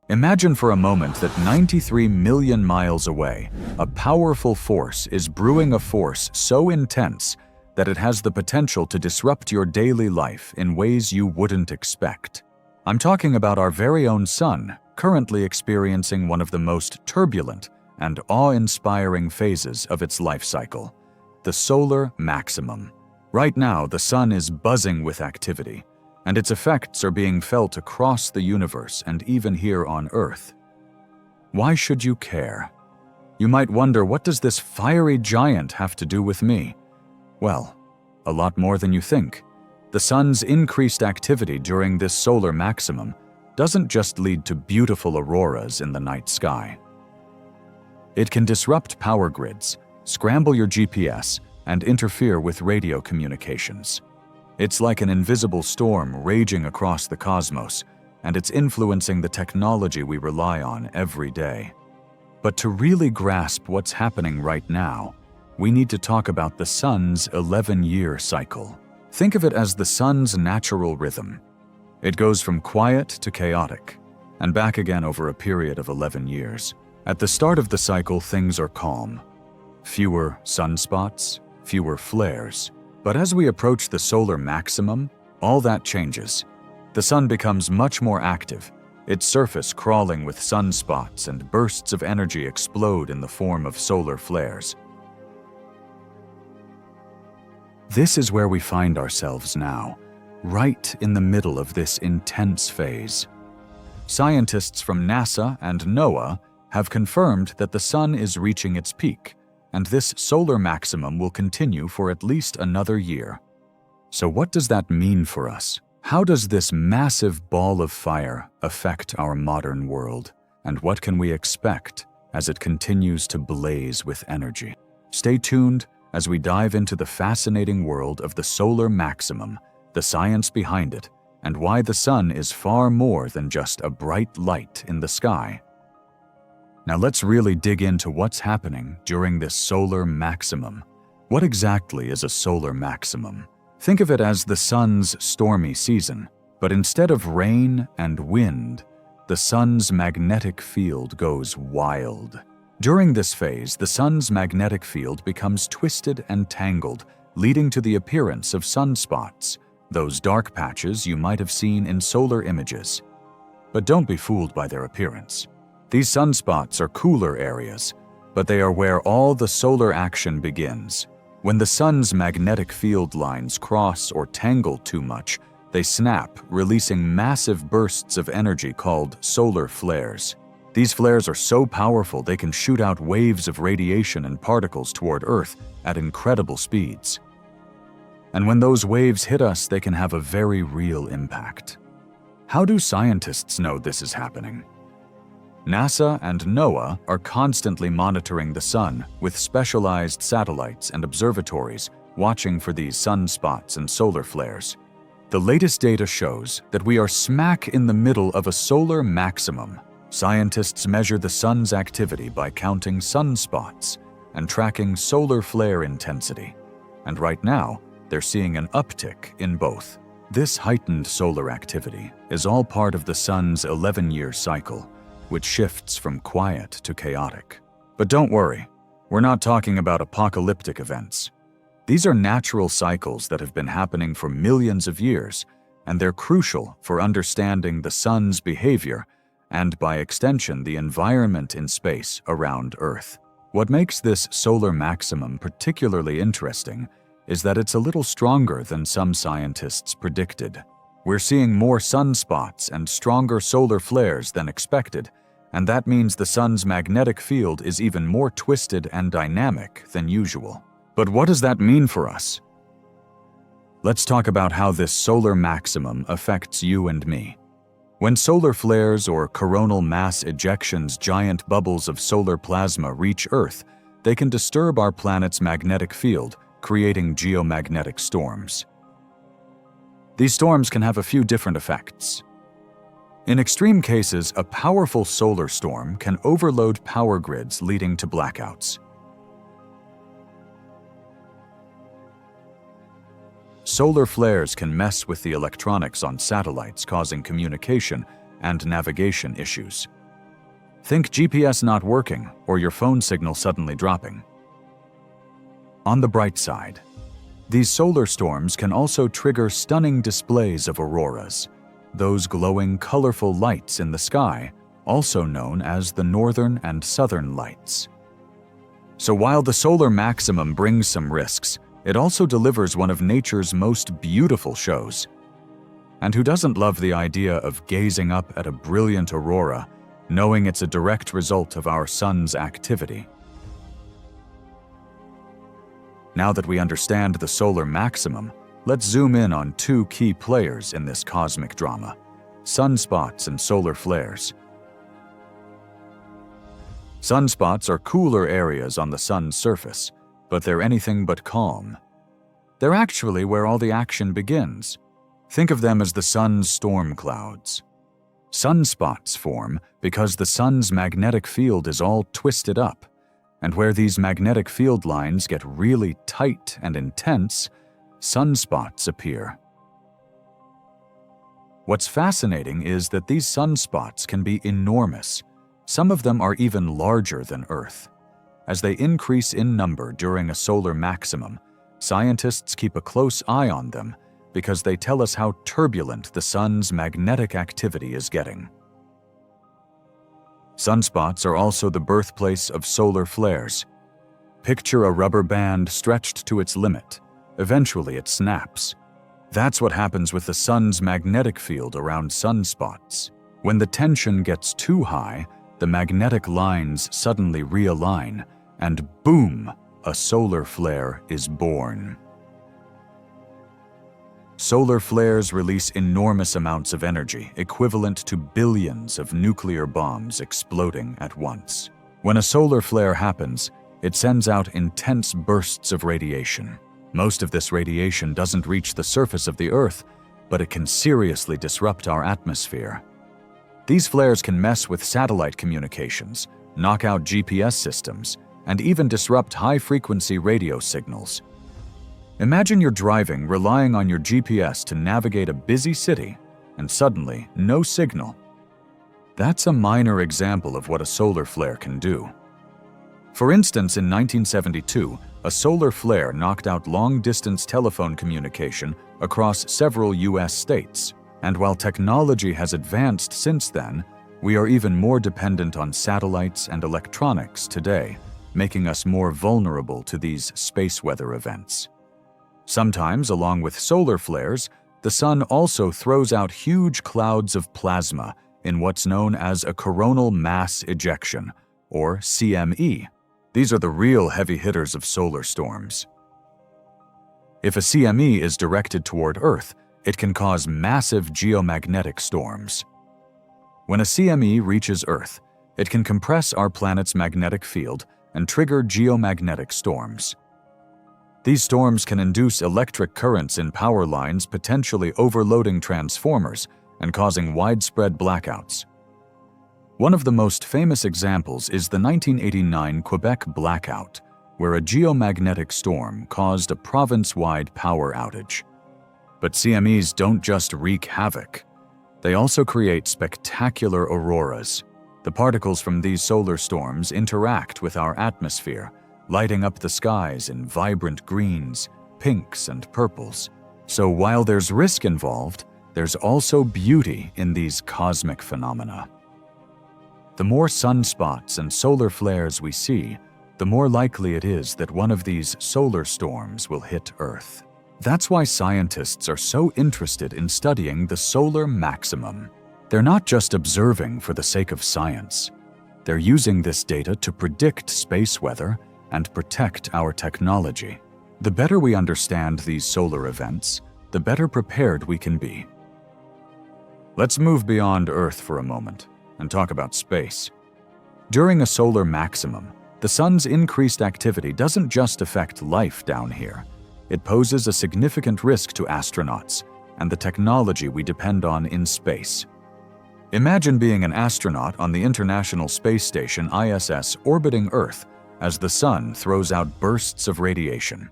Imagine for a moment that 93 million miles away, a powerful force is brewing, a force so intense that it has the potential to disrupt your daily life in ways you wouldn't expect. I'm talking about our very own sun, currently experiencing one of the most turbulent and awe-inspiring phases of its life cycle, the solar maximum. Right now, the sun is buzzing with activity, and its effects are being felt across the universe and even here on Earth. Why should you care? You might wonder, what does this fiery giant have to do with me? Well, a lot more than you think. The sun's increased activity during this solar maximum doesn't just lead to beautiful auroras in the night sky. It can disrupt power grids, scramble your GPS, and interfere with radio communications. It's like an invisible storm raging across the cosmos, and it's influencing the technology we rely on every day. But to really grasp what's happening right now, we need to talk about the sun's 11-year cycle. Think of it as the sun's natural rhythm. It goes from quiet to chaotic, and back again over a period of 11 years. At the start of the cycle, things are calm. Fewer sunspots, fewer flares. But as we approach the solar maximum, all that changes. The sun becomes much more active, its surface crawling with sunspots, and bursts of energy explode in the form of solar flares. This is where we find ourselves now, right in the middle of this intense phase. Scientists from NASA and NOAA have confirmed that the sun is reaching its peak, and this solar maximum will continue for at least another year. So what does that mean for us? How does this massive ball of fire affect our modern world? And what can we expect as it continues to blaze with energy? Stay tuned as we dive into the fascinating world of the solar maximum, the science behind it, and why the sun is far more than just a bright light in the sky. Now let's really dig into what's happening during this solar maximum. What exactly is a solar maximum? Think of it as the sun's stormy season, but instead of rain and wind, the sun's magnetic field goes wild. During this phase, the sun's magnetic field becomes twisted and tangled, leading to the appearance of sunspots, those dark patches you might have seen in solar images. But don't be fooled by their appearance. These sunspots are cooler areas, but they are where all the solar action begins. When the sun's magnetic field lines cross or tangle too much, they snap, releasing massive bursts of energy called solar flares. These flares are so powerful they can shoot out waves of radiation and particles toward Earth at incredible speeds. And when those waves hit us, they can have a very real impact. How do scientists know this is happening? NASA and NOAA are constantly monitoring the sun with specialized satellites and observatories watching for these sunspots and solar flares. The latest data shows that we are smack in the middle of a solar maximum. Scientists measure the sun's activity by counting sunspots and tracking solar flare intensity. And right now, they're seeing an uptick in both. This heightened solar activity is all part of the sun's 11-year cycle, which shifts from quiet to chaotic. But don't worry, we're not talking about apocalyptic events. These are natural cycles that have been happening for millions of years, and they're crucial for understanding the sun's behavior and, by extension, the environment in space around Earth. What makes this solar maximum particularly interesting is that it's a little stronger than some scientists predicted. We're seeing more sunspots and stronger solar flares than expected, and that means the sun's magnetic field is even more twisted and dynamic than usual. But what does that mean for us? Let's talk about how this solar maximum affects you and me. When solar flares or coronal mass ejections, giant bubbles of solar plasma, reach Earth, they can disturb our planet's magnetic field, creating geomagnetic storms. These storms can have a few different effects. In extreme cases, a powerful solar storm can overload power grids, leading to blackouts. Solar flares can mess with the electronics on satellites, causing communication and navigation issues. Think GPS not working or your phone signal suddenly dropping. On the bright side, these solar storms can also trigger stunning displays of auroras, those glowing, colorful lights in the sky, also known as the northern and southern lights. So while the solar maximum brings some risks, it also delivers one of nature's most beautiful shows. And who doesn't love the idea of gazing up at a brilliant aurora, knowing it's a direct result of our sun's activity? Now that we understand the solar maximum, let's zoom in on two key players in this cosmic drama: sunspots and solar flares. Sunspots are cooler areas on the sun's surface, but they're anything but calm. They're actually where all the action begins. Think of them as the sun's storm clouds. Sunspots form because the sun's magnetic field is all twisted up, and where these magnetic field lines get really tight and intense, sunspots appear. What's fascinating is that these sunspots can be enormous. Some of them are even larger than Earth. As they increase in number during a solar maximum, scientists keep a close eye on them because they tell us how turbulent the sun's magnetic activity is getting. Sunspots are also the birthplace of solar flares. Picture a rubber band stretched to its limit. Eventually it snaps. That's what happens with the sun's magnetic field around sunspots. When the tension gets too high, the magnetic lines suddenly realign, and boom, a solar flare is born. Solar flares release enormous amounts of energy, equivalent to billions of nuclear bombs exploding at once. When a solar flare happens, it sends out intense bursts of radiation. Most of this radiation doesn't reach the surface of the Earth, but it can seriously disrupt our atmosphere. These flares can mess with satellite communications, knock out GPS systems, and even disrupt high-frequency radio signals. Imagine you're driving, relying on your GPS to navigate a busy city, and suddenly, no signal. That's a minor example of what a solar flare can do. For instance, in 1972, a solar flare knocked out long-distance telephone communication across several U.S. states. And while technology has advanced since then, we are even more dependent on satellites and electronics today, making us more vulnerable to these space weather events. Sometimes, along with solar flares, the sun also throws out huge clouds of plasma in what's known as a coronal mass ejection, or CME. These are the real heavy hitters of solar storms. If a CME is directed toward Earth, it can cause massive geomagnetic storms. When a CME reaches Earth, it can compress our planet's magnetic field and trigger geomagnetic storms. These storms can induce electric currents in power lines, potentially overloading transformers and causing widespread blackouts. One of the most famous examples is the 1989 Quebec blackout, where a geomagnetic storm caused a province-wide power outage. But CMEs don't just wreak havoc. They also create spectacular auroras. The particles from these solar storms interact with our atmosphere, lighting up the skies in vibrant greens, pinks, and purples. So while there's risk involved, there's also beauty in these cosmic phenomena. The more sunspots and solar flares we see, the more likely it is that one of these solar storms will hit Earth. That's why scientists are so interested in studying the solar maximum. They're not just observing for the sake of science. They're using this data to predict space weather and protect our technology. The better we understand these solar events, the better prepared we can be. Let's move beyond Earth for a moment and talk about space. During a solar maximum, the sun's increased activity doesn't just affect life down here. It poses a significant risk to astronauts and the technology we depend on in space. Imagine being an astronaut on the International Space Station ISS orbiting Earth as the sun throws out bursts of radiation.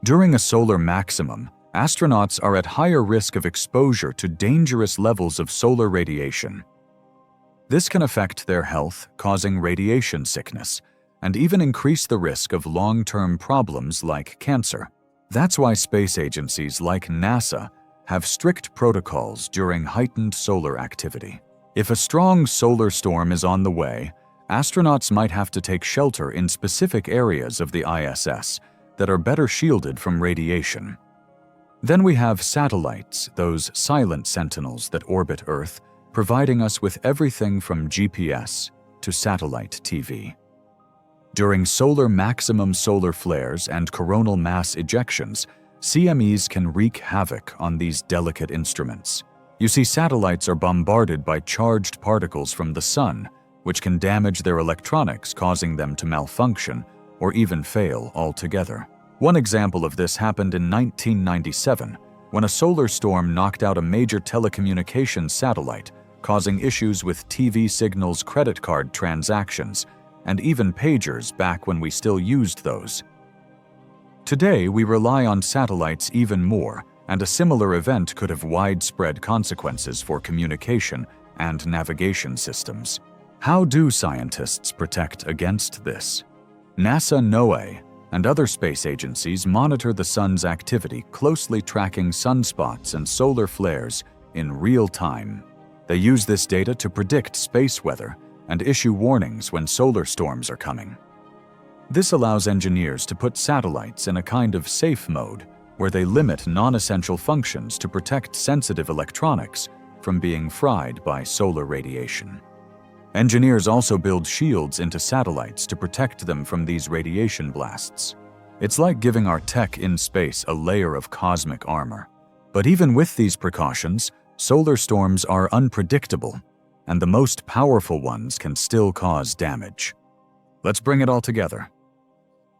During a solar maximum, astronauts are at higher risk of exposure to dangerous levels of solar radiation. This can affect their health, causing radiation sickness, and even increase the risk of long-term problems like cancer. That's why space agencies like NASA have strict protocols during heightened solar activity. If a strong solar storm is on the way, astronauts might have to take shelter in specific areas of the ISS that are better shielded from radiation. Then we have satellites, those silent sentinels that orbit Earth, providing us with everything from GPS to satellite TV. During maximum solar flares and coronal mass ejections, CMEs can wreak havoc on these delicate instruments. You see, satellites are bombarded by charged particles from the sun, which can damage their electronics, causing them to malfunction or even fail altogether. One example of this happened in 1997, when a solar storm knocked out a major telecommunications satellite, causing issues with TV signals, credit card transactions, and even pagers back when we still used those. Today, we rely on satellites even more, and a similar event could have widespread consequences for communication and navigation systems. How do scientists protect against this? NASA, NOAA, and other space agencies monitor the sun's activity, closely tracking sunspots and solar flares in real time. They use this data to predict space weather and issue warnings when solar storms are coming. This allows engineers to put satellites in a kind of safe mode, where they limit non-essential functions to protect sensitive electronics from being fried by solar radiation. Engineers also build shields into satellites to protect them from these radiation blasts. It's like giving our tech in space a layer of cosmic armor. But even with these precautions, solar storms are unpredictable, and the most powerful ones can still cause damage. Let's bring it all together.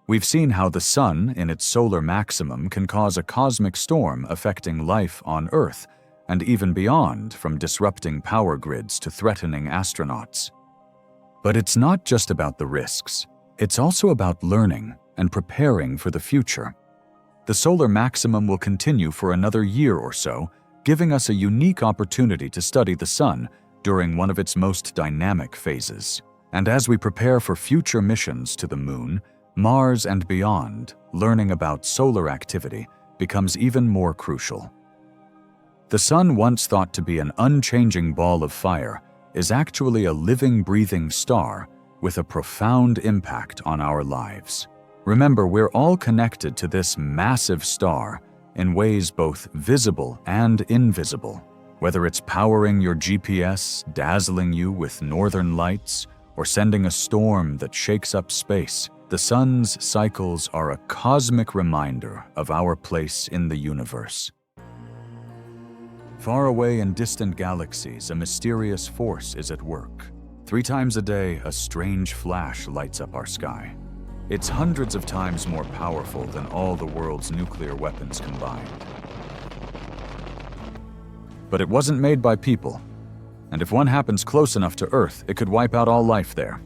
We've seen how the sun, in its solar maximum, can cause a cosmic storm affecting life on Earth, and even beyond, from disrupting power grids to threatening astronauts. But it's not just about the risks. It's also about learning and preparing for the future. The solar maximum will continue for another year or so, giving us a unique opportunity to study the sun during one of its most dynamic phases. And as we prepare for future missions to the Moon, Mars, and beyond, learning about solar activity becomes even more crucial. The sun, once thought to be an unchanging ball of fire, is actually a living, breathing star with a profound impact on our lives. Remember, we're all connected to this massive star in ways both visible and invisible. Whether it's powering your GPS, dazzling you with northern lights, or sending a storm that shakes up space, the sun's cycles are a cosmic reminder of our place in the universe. Far away in distant galaxies, a mysterious force is at work. 3 times a day, a strange flash lights up our sky. It's hundreds of times more powerful than all the world's nuclear weapons combined. But it wasn't made by people, and if one happens close enough to Earth, it could wipe out all life there.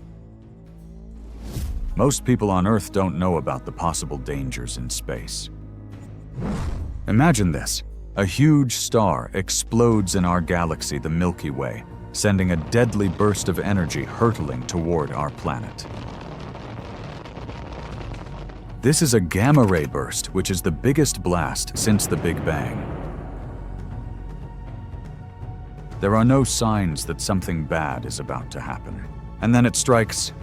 Most people on Earth don't know about the possible dangers in space. Imagine this. A huge star explodes in our galaxy, the Milky Way, sending a deadly burst of energy hurtling toward our planet. This is a gamma-ray burst, which is the biggest blast since the Big Bang. There are no signs that something bad is about to happen. And then it strikes.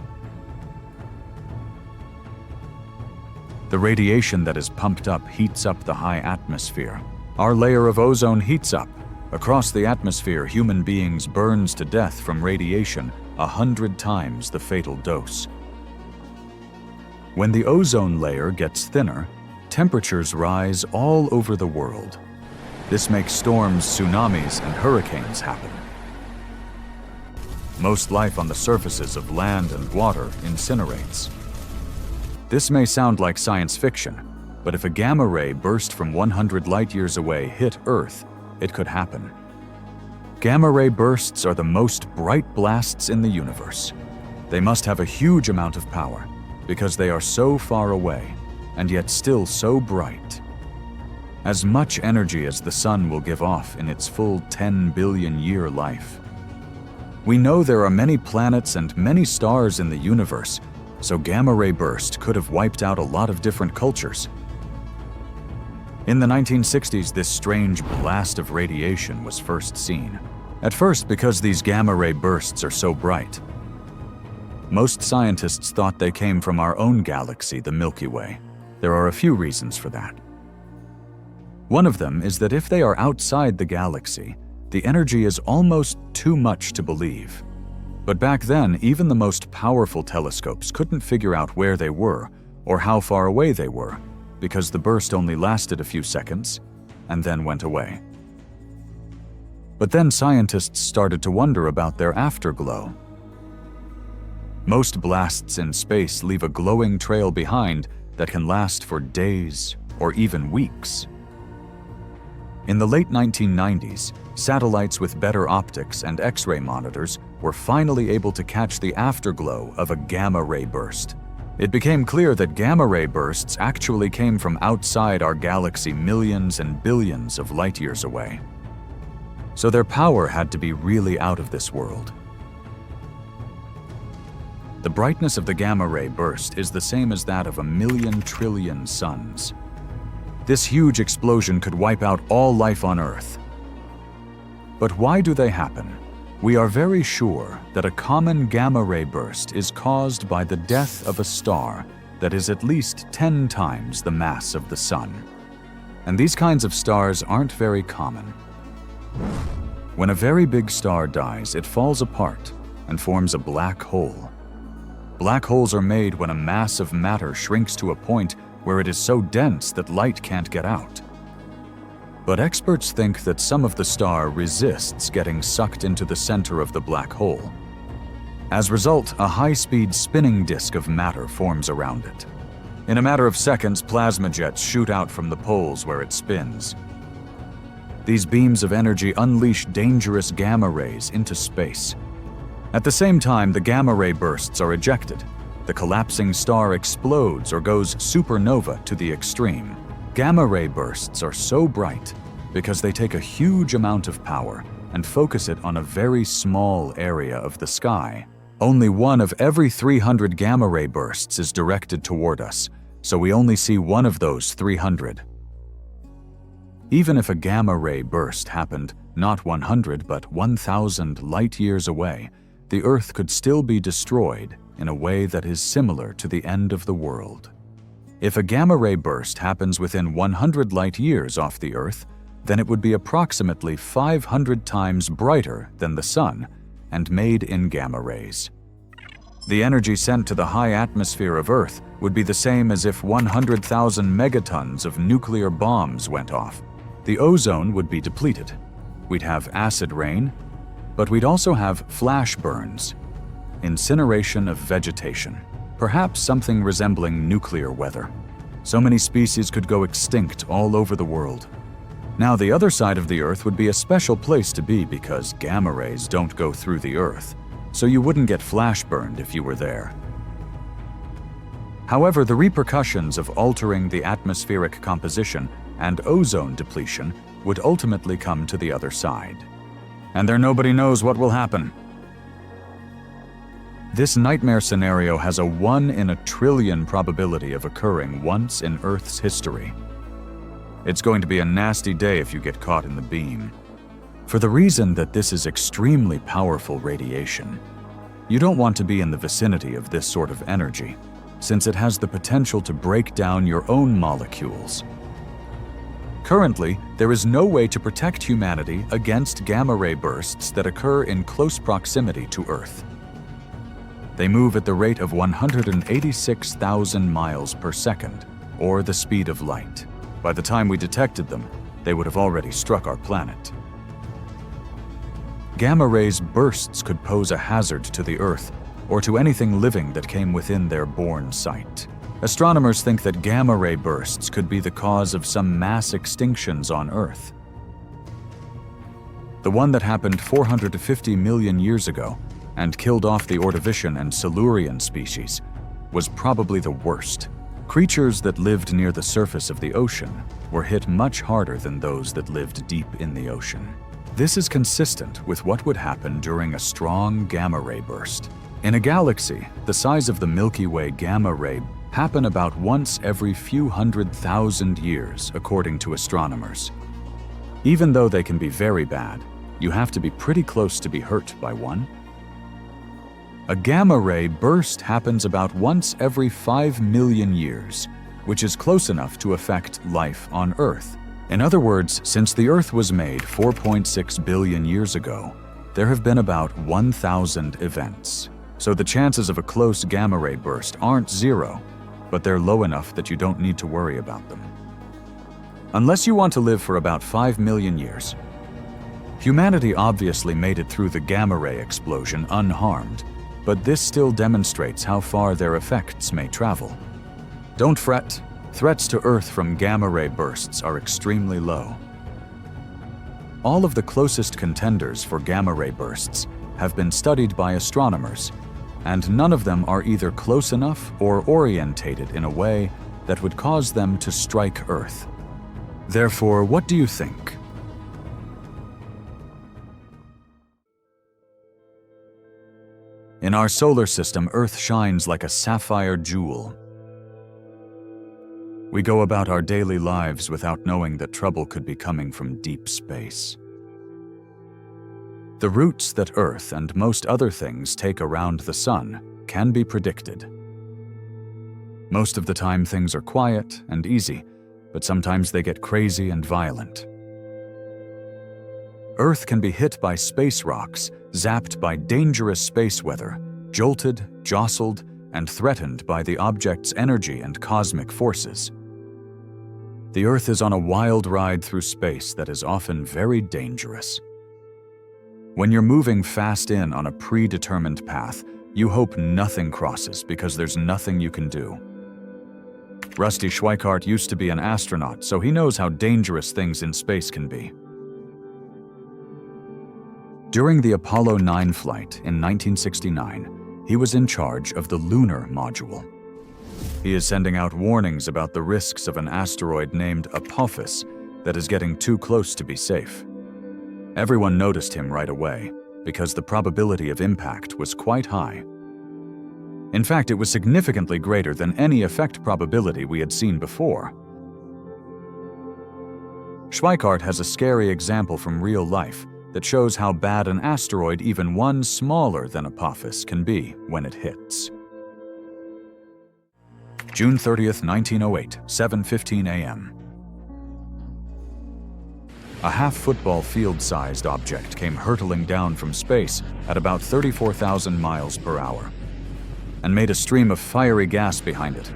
The radiation that is pumped up heats up the high atmosphere. Our layer of ozone heats up. Across the atmosphere, human beings burns to death from radiation 100 times the fatal dose. When the ozone layer gets thinner, temperatures rise all over the world. This makes storms, tsunamis, and hurricanes happen. Most life on the surfaces of land and water incinerates. This may sound like science fiction, but if a gamma ray burst from 100 light-years away hit Earth, it could happen. Gamma ray bursts are the most bright blasts in the universe. They must have a huge amount of power, because they are so far away, and yet still so bright. As much energy as the sun will give off in its full 10 billion-year life. We know there are many planets and many stars in the universe, so gamma-ray burst could have wiped out a lot of different cultures. In the 1960s, this strange blast of radiation was first seen. At first, because these gamma-ray bursts are so bright. Most scientists thought they came from our own galaxy, the Milky Way. There are a few reasons for that. One of them is that if they are outside the galaxy, the energy is almost too much to believe. But back then, even the most powerful telescopes couldn't figure out where they were or how far away they were, because the burst only lasted a few seconds and then went away. But then scientists started to wonder about their afterglow. Most blasts in space leave a glowing trail behind that can last for days or even weeks. In the late 1990s, satellites with better optics and X-ray monitors were finally able to catch the afterglow of a gamma-ray burst. It became clear that gamma-ray bursts actually came from outside our galaxy millions and billions of light-years away. So their power had to be really out of this world. The brightness of the gamma-ray burst is the same as that of 1,000,000 trillion suns. This huge explosion could wipe out all life on Earth. But why do they happen? We are very sure that a common gamma-ray burst is caused by the death of a star that is at least 10 times the mass of the Sun. And these kinds of stars aren't very common. When a very big star dies, it falls apart and forms a black hole. Black holes are made when a mass of matter shrinks to a point where it is so dense that light can't get out. But experts think that some of the star resists getting sucked into the center of the black hole. As a result, a high-speed spinning disk of matter forms around it. In a matter of seconds, plasma jets shoot out from the poles where it spins. These beams of energy unleash dangerous gamma rays into space. At the same time, the gamma ray bursts are ejected. The collapsing star explodes or goes supernova to the extreme. Gamma ray bursts are so bright because they take a huge amount of power and focus it on a very small area of the sky. Only one of every 300 gamma ray bursts is directed toward us, so we only see one of those 300. Even if a gamma ray burst happened not 100 but 1,000 light-years away, the Earth could still be destroyed in a way that is similar to the end of the world. If a gamma ray burst happens within 100 light-years off the Earth, then it would be approximately 500 times brighter than the Sun and made in gamma rays. The energy sent to the high atmosphere of Earth would be the same as if 100,000 megatons of nuclear bombs went off. The ozone would be depleted. We'd have acid rain, but we'd also have flash burns, incineration of vegetation, perhaps something resembling nuclear weather. So many species could go extinct all over the world. Now, the other side of the Earth would be a special place to be because gamma rays don't go through the Earth, so you wouldn't get flash burned if you were there. However, the repercussions of altering the atmospheric composition and ozone depletion would ultimately come to the other side. And there nobody knows what will happen. This nightmare scenario has a 1 in a trillion probability of occurring once in Earth's history. It's going to be a nasty day if you get caught in the beam. For the reason that this is extremely powerful radiation, you don't want to be in the vicinity of this sort of energy, since it has the potential to break down your own molecules. Currently, there is no way to protect humanity against gamma ray bursts that occur in close proximity to Earth. They move at the rate of 186,000 miles per second, or the speed of light. By the time we detected them, they would have already struck our planet. Gamma rays bursts could pose a hazard to the Earth or to anything living that came within their born sight. Astronomers think that gamma ray bursts could be the cause of some mass extinctions on Earth. The one that happened 450 million years ago and killed off the Ordovician and Silurian species was probably the worst. Creatures that lived near the surface of the ocean were hit much harder than those that lived deep in the ocean. This is consistent with what would happen during a strong gamma-ray burst. In a galaxy the size of the Milky Way, gamma-ray happen about once every few 100,000 years, according to astronomers. Even though they can be very bad, you have to be pretty close to be hurt by one. A gamma-ray burst happens about once every 5 million years, which is close enough to affect life on Earth. In other words, since the Earth was made 4.6 billion years ago, there have been about 1,000 events. So the chances of a close gamma-ray burst aren't zero, but they're low enough that you don't need to worry about them. Unless you want to live for about 5 million years. Humanity obviously made it through the gamma-ray explosion unharmed, but this still demonstrates how far their effects may travel. Don't fret, threats to Earth from gamma-ray bursts are extremely low. All of the closest contenders for gamma-ray bursts have been studied by astronomers, and none of them are either close enough or orientated in a way that would cause them to strike Earth. Therefore, what do you think? In our solar system, Earth shines like a sapphire jewel. We go about our daily lives without knowing that trouble could be coming from deep space. The routes that Earth and most other things take around the Sun can be predicted. Most of the time things are quiet and easy, but sometimes they get crazy and violent. Earth can be hit by space rocks, zapped by dangerous space weather, jolted, jostled, and threatened by the object's energy and cosmic forces. The Earth is on a wild ride through space that is often very dangerous. When you're moving fast in on a predetermined path, you hope nothing crosses because there's nothing you can do. Rusty Schweikart used to be an astronaut, so he knows how dangerous things in space can be. During the Apollo 9 flight in 1969, he was in charge of the lunar module. He is sending out warnings about the risks of an asteroid named Apophis that is getting too close to be safe. Everyone noticed him right away, because the probability of impact was quite high. In fact, it was significantly greater than any effect probability we had seen before. Schweikart has a scary example from real life that shows how bad an asteroid even one smaller than Apophis can be when it hits. June 30th, 1908, 7:15 a.m. A half-football field-sized object came hurtling down from space at about 34,000 miles per hour and made a stream of fiery gas behind it.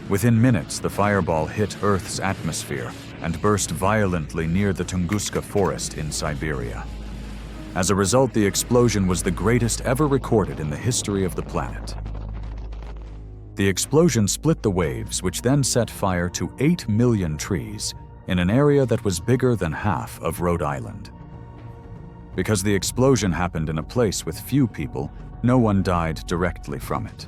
Within minutes, the fireball hit Earth's atmosphere and burst violently near the Tunguska forest in Siberia. As a result, the explosion was the greatest ever recorded in the history of the planet. The explosion split the waves, which then set fire to 8 million trees in an area that was bigger than half of Rhode Island. Because the explosion happened in a place with few people, no one died directly from it.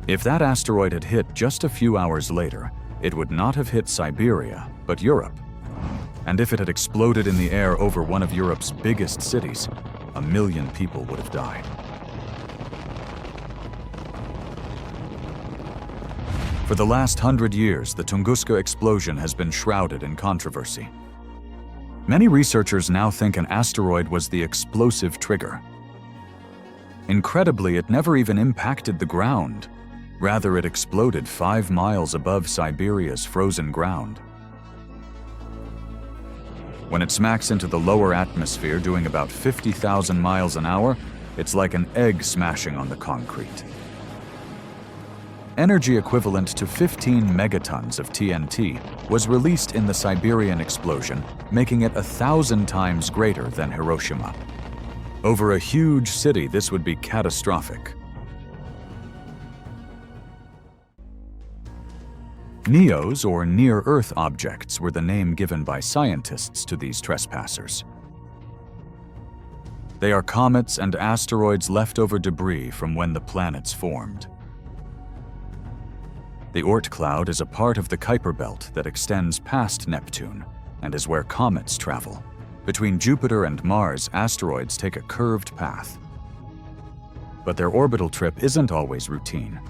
If that asteroid had hit just a few hours later, it would not have hit Siberia, but Europe. And if it had exploded in the air over one of Europe's biggest cities, 1 million people would have died. For the last 100 years, the Tunguska explosion has been shrouded in controversy. Many researchers now think an asteroid was the explosive trigger. Incredibly, it never even impacted the ground. Rather, it exploded 5 miles above Siberia's frozen ground. When it smacks into the lower atmosphere doing about 50,000 miles an hour, it's like an egg smashing on the concrete. Energy equivalent to 15 megatons of TNT was released in the Siberian explosion, making it 1,000 times greater than Hiroshima. Over a huge city, this would be catastrophic. NEOs, or near-Earth objects, were the name given by scientists to these trespassers. They are comets and asteroids' leftover debris from when the planets formed. The Oort cloud is a part of the Kuiper belt that extends past Neptune, and is where comets travel. Between Jupiter and Mars, asteroids take a curved path. But their orbital trip isn't always routine.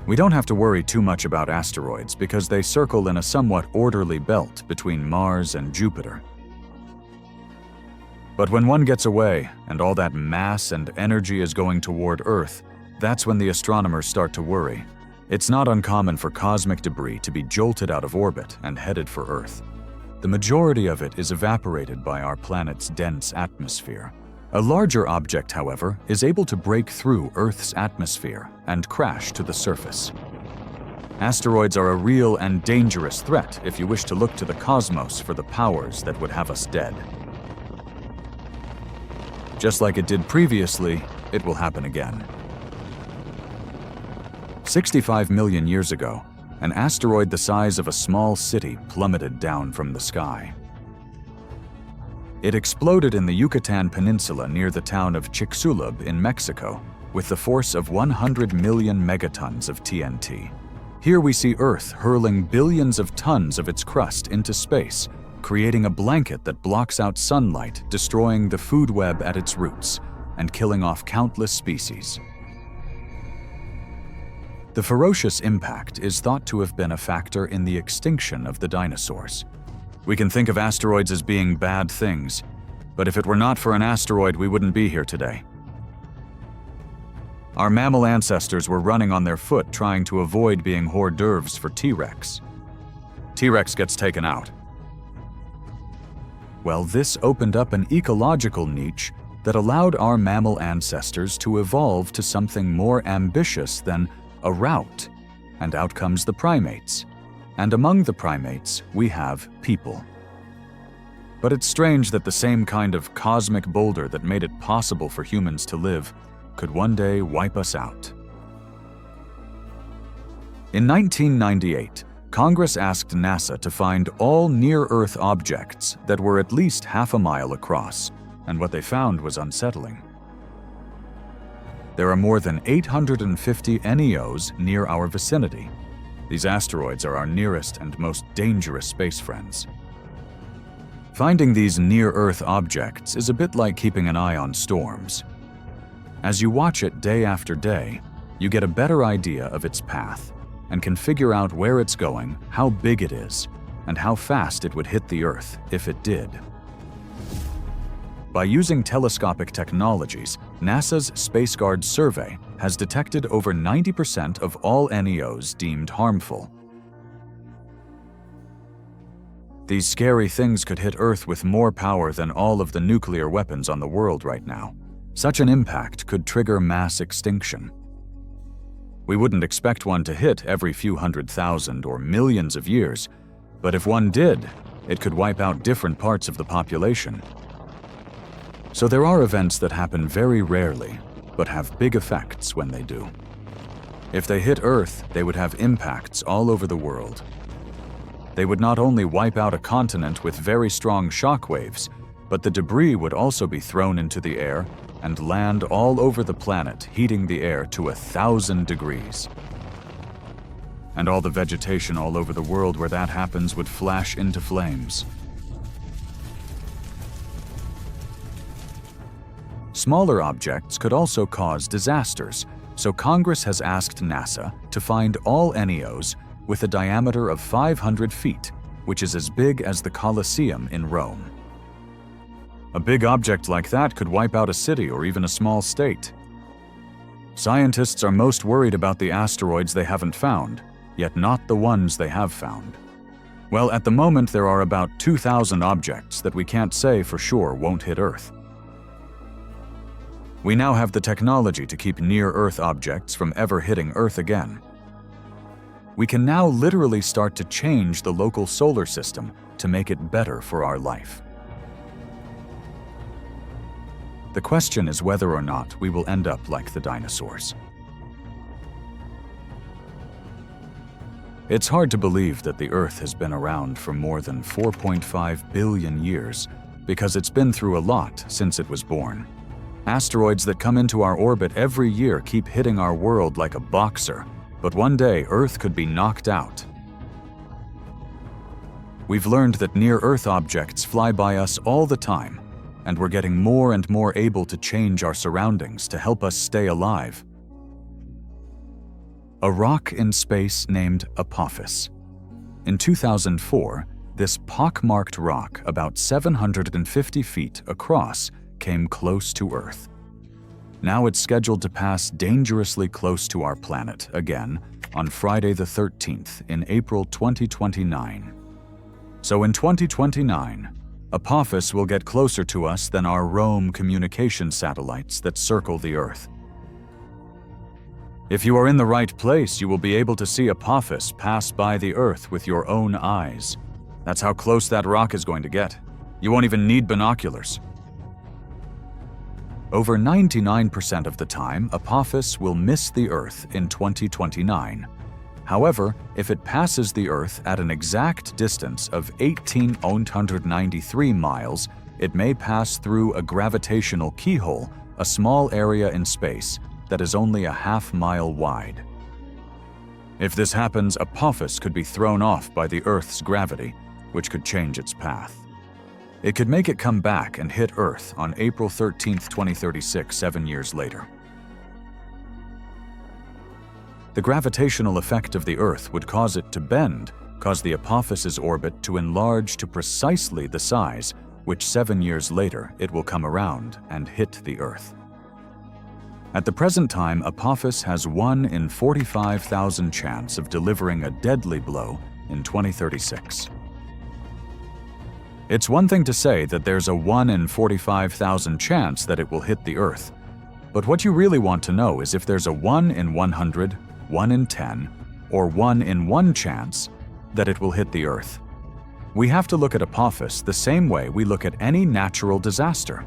We don't have to worry too much about asteroids because they circle in a somewhat orderly belt between Mars and Jupiter. But when one gets away and all that mass and energy is going toward Earth, that's when the astronomers start to worry. It's not uncommon for cosmic debris to be jolted out of orbit and headed for Earth. The majority of it is evaporated by our planet's dense atmosphere. A larger object, however, is able to break through Earth's atmosphere and crash to the surface. Asteroids are a real and dangerous threat if you wish to look to the cosmos for the powers that would have us dead. Just like it did previously, it will happen again. 65 million years ago, an asteroid the size of a small city plummeted down from the sky. It exploded in the Yucatan Peninsula near the town of Chicxulub in Mexico with the force of 100 million megatons of TNT. Here we see Earth hurling billions of tons of its crust into space, creating a blanket that blocks out sunlight, destroying the food web at its roots, and killing off countless species. The ferocious impact is thought to have been a factor in the extinction of the dinosaurs. We can think of asteroids as being bad things, but if it were not for an asteroid, we wouldn't be here today. Our mammal ancestors were running on their foot trying to avoid being hors d'oeuvres for T-Rex. T-Rex gets taken out. Well, this opened up an ecological niche that allowed our mammal ancestors to evolve to something more ambitious than a route, and out comes the primates. And among the primates, we have people. But it's strange that the same kind of cosmic boulder that made it possible for humans to live could one day wipe us out. In 1998, Congress asked NASA to find all near-Earth objects that were at least half a mile across, and what they found was unsettling. There are more than 850 NEOs near our vicinity. These asteroids are our nearest and most dangerous space friends. Finding these near-Earth objects is a bit like keeping an eye on storms. As you watch it day after day, you get a better idea of its path and can figure out where it's going, how big it is, and how fast it would hit the Earth if it did. By using telescopic technologies, NASA's SpaceGuard survey has detected over 90% of all NEOs deemed harmful. These scary things could hit Earth with more power than all of the nuclear weapons on the world right now. Such an impact could trigger mass extinction. We wouldn't expect one to hit every few 100,000 or millions of years, but if one did, it could wipe out different parts of the population. So there are events that happen very rarely, but have big effects when they do. If they hit Earth, they would have impacts all over the world. They would not only wipe out a continent with very strong shock waves, but the debris would also be thrown into the air and land all over the planet, heating the air to 1,000 degrees. And all the vegetation all over the world where that happens would flash into flames. Smaller objects could also cause disasters, so Congress has asked NASA to find all NEOs with a diameter of 500 feet, which is as big as the Colosseum in Rome. A big object like that could wipe out a city or even a small state. Scientists are most worried about the asteroids they haven't found, yet not the ones they have found. Well, at the moment there are about 2,000 objects that we can't say for sure won't hit Earth. We now have the technology to keep near-Earth objects from ever hitting Earth again. We can now literally start to change the local solar system to make it better for our life. The question is whether or not we will end up like the dinosaurs. It's hard to believe that the Earth has been around for more than 4.5 billion years because it's been through a lot since it was born. Asteroids that come into our orbit every year keep hitting our world like a boxer, but one day Earth could be knocked out. We've learned that near-Earth objects fly by us all the time, and we're getting more and more able to change our surroundings to help us stay alive. A rock in space named Apophis. In 2004, this pockmarked rock, about 750 feet across, came close to Earth. Now it's scheduled to pass dangerously close to our planet again on Friday the 13th in April 2029. So in 2029, Apophis will get closer to us than our Rome communication satellites that circle the Earth. If you are in the right place, you will be able to see Apophis pass by the Earth with your own eyes. That's how close that rock is going to get. You won't even need binoculars. Over 99% of the time, Apophis will miss the Earth in 2029. However, if it passes the Earth at an exact distance of 18,893 miles, it may pass through a gravitational keyhole, a small area in space that is only a half-mile wide. If this happens, Apophis could be thrown off by the Earth's gravity, which could change its path. It could make it come back and hit Earth on April 13, 2036, 7 years later. The gravitational effect of the Earth would cause it to bend, cause the Apophis's orbit to enlarge to precisely the size which 7 years later it will come around and hit the Earth. At the present time, Apophis has 1 in 45,000 chance of delivering a deadly blow in 2036. It's one thing to say that there's a 1 in 45,000 chance that it will hit the Earth, but what you really want to know is if there's a 1 in 100, 1 in 10, or 1 in 1 chance that it will hit the Earth. We have to look at Apophis the same way we look at any natural disaster.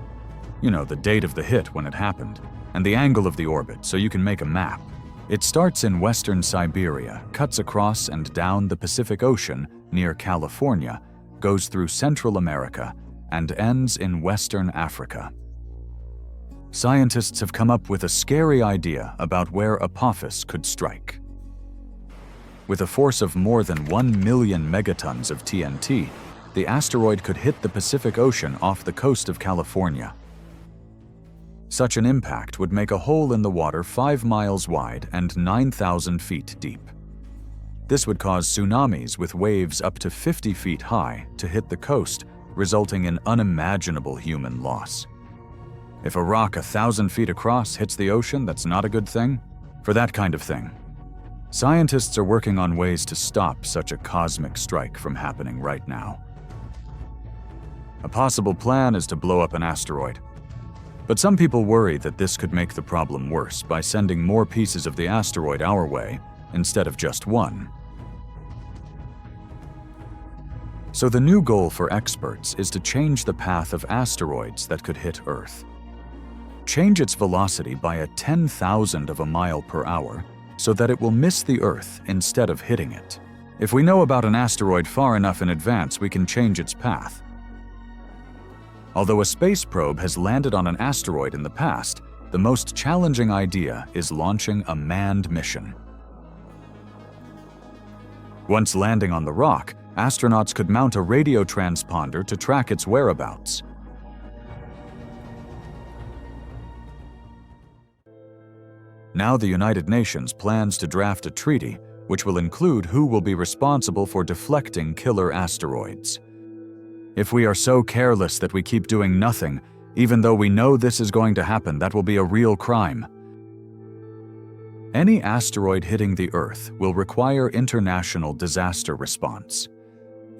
You know, the date of the hit when it happened, and the angle of the orbit so you can make a map. It starts in western Siberia, cuts across and down the Pacific Ocean near California, goes through Central America, and ends in Western Africa. Scientists have come up with a scary idea about where Apophis could strike. With a force of more than 1 million megatons of TNT, the asteroid could hit the Pacific Ocean off the coast of California. Such an impact would make a hole in the water 5 miles wide and 9,000 feet deep. This would cause tsunamis with waves up to 50 feet high to hit the coast, resulting in unimaginable human loss. If a rock 1,000 feet across hits the ocean, that's not a good thing. For that kind of thing, scientists are working on ways to stop such a cosmic strike from happening right now. A possible plan is to blow up an asteroid. But some people worry that this could make the problem worse by sending more pieces of the asteroid our way instead of just one. So the new goal for experts is to change the path of asteroids that could hit Earth. Change its velocity by a 10,000th of a mile per hour so that it will miss the Earth instead of hitting it. If we know about an asteroid far enough in advance, we can change its path. Although a space probe has landed on an asteroid in the past, the most challenging idea is launching a manned mission. Once landing on the rock, astronauts could mount a radio transponder to track its whereabouts. Now the United Nations plans to draft a treaty which will include who will be responsible for deflecting killer asteroids. If we are so careless that we keep doing nothing, even though we know this is going to happen, that will be a real crime. Any asteroid hitting the Earth will require international disaster response.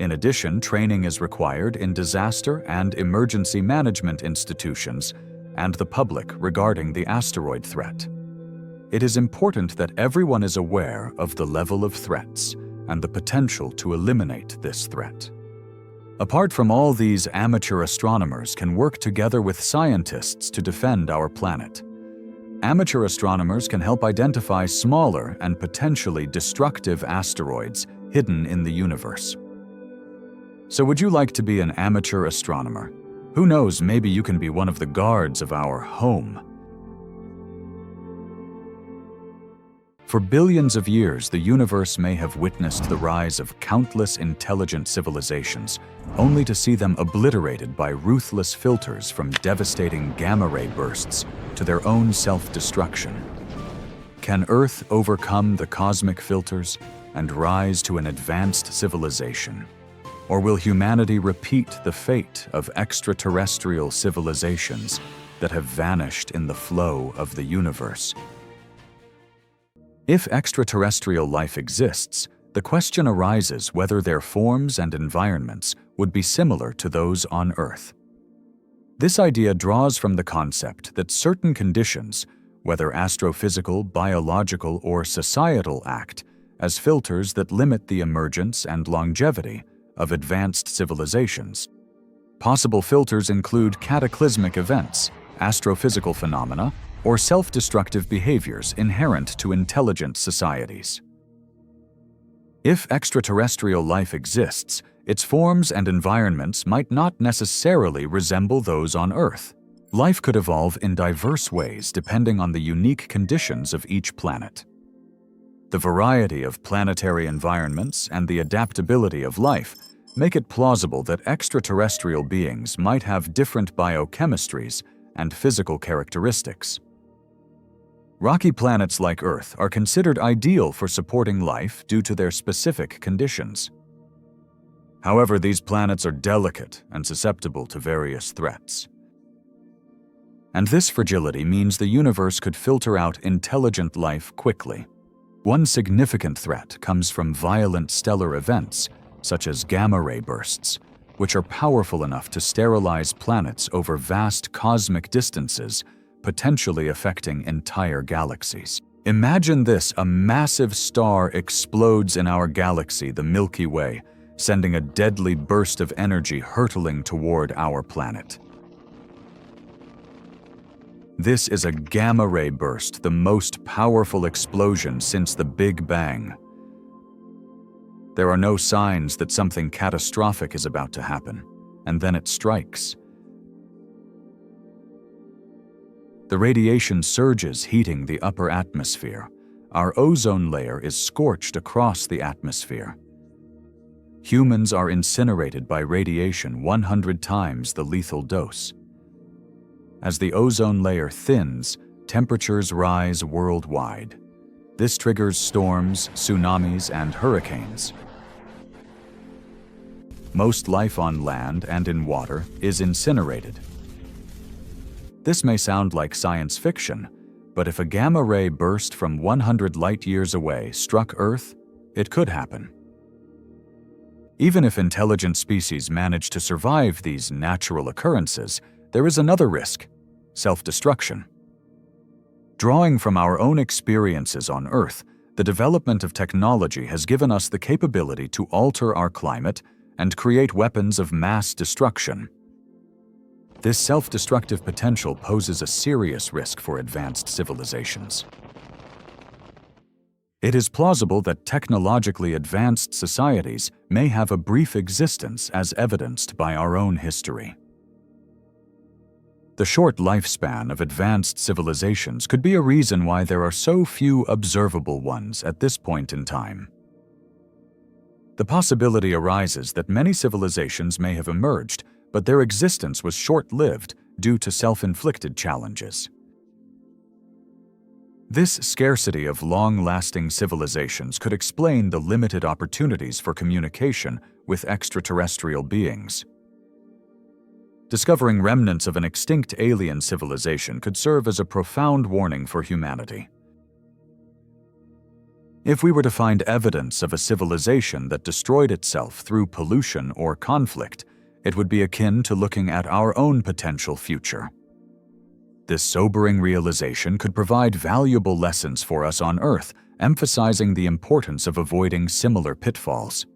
In addition, training is required in disaster and emergency management institutions and the public regarding the asteroid threat. It is important that everyone is aware of the level of threats and the potential to eliminate this threat. Apart from all these, amateur astronomers can work together with scientists to defend our planet. Amateur astronomers can help identify smaller and potentially destructive asteroids hidden in the universe. So would you like to be an amateur astronomer? Who knows, maybe you can be one of the guards of our home. For billions of years, the universe may have witnessed the rise of countless intelligent civilizations, only to see them obliterated by ruthless filters from devastating gamma-ray bursts to their own self-destruction. Can Earth overcome the cosmic filters and rise to an advanced civilization? Or will humanity repeat the fate of extraterrestrial civilizations that have vanished in the flow of the universe? If extraterrestrial life exists, the question arises whether their forms and environments would be similar to those on Earth. This idea draws from the concept that certain conditions, whether astrophysical, biological, or societal, act as filters that limit the emergence and longevity of advanced civilizations. Possible filters include cataclysmic events, astrophysical phenomena, or self-destructive behaviors inherent to intelligent societies. If extraterrestrial life exists, its forms and environments might not necessarily resemble those on Earth. Life could evolve in diverse ways depending on the unique conditions of each planet. The variety of planetary environments and the adaptability of life make it plausible that extraterrestrial beings might have different biochemistries and physical characteristics. Rocky planets like Earth are considered ideal for supporting life due to their specific conditions. However, these planets are delicate and susceptible to various threats. And this fragility means the universe could filter out intelligent life quickly. One significant threat comes from violent stellar events, such as gamma-ray bursts, which are powerful enough to sterilize planets over vast cosmic distances, potentially affecting entire galaxies. Imagine this: a massive star explodes in our galaxy, the Milky Way, sending a deadly burst of energy hurtling toward our planet. This is a gamma-ray burst, the most powerful explosion since the Big Bang. There are no signs that something catastrophic is about to happen, and then it strikes. The radiation surges, heating the upper atmosphere. Our ozone layer is scorched across the atmosphere. Humans are incinerated by radiation 100 times the lethal dose. As the ozone layer thins, temperatures rise worldwide. This triggers storms, tsunamis, and hurricanes. Most life on land and in water is incinerated. This may sound like science fiction, but if a gamma-ray burst from 100 light-years away struck Earth, it could happen. Even if intelligent species manage to survive these natural occurrences, there is another risk: self-destruction. Drawing from our own experiences on Earth, the development of technology has given us the capability to alter our climate and create weapons of mass destruction. This self-destructive potential poses a serious risk for advanced civilizations. It is plausible that technologically advanced societies may have a brief existence, as evidenced by our own history. The short lifespan of advanced civilizations could be a reason why there are so few observable ones at this point in time. The possibility arises that many civilizations may have emerged, but their existence was short-lived due to self-inflicted challenges. This scarcity of long-lasting civilizations could explain the limited opportunities for communication with extraterrestrial beings. Discovering remnants of an extinct alien civilization could serve as a profound warning for humanity. If we were to find evidence of a civilization that destroyed itself through pollution or conflict, it would be akin to looking at our own potential future. This sobering realization could provide valuable lessons for us on Earth, emphasizing the importance of avoiding similar pitfalls.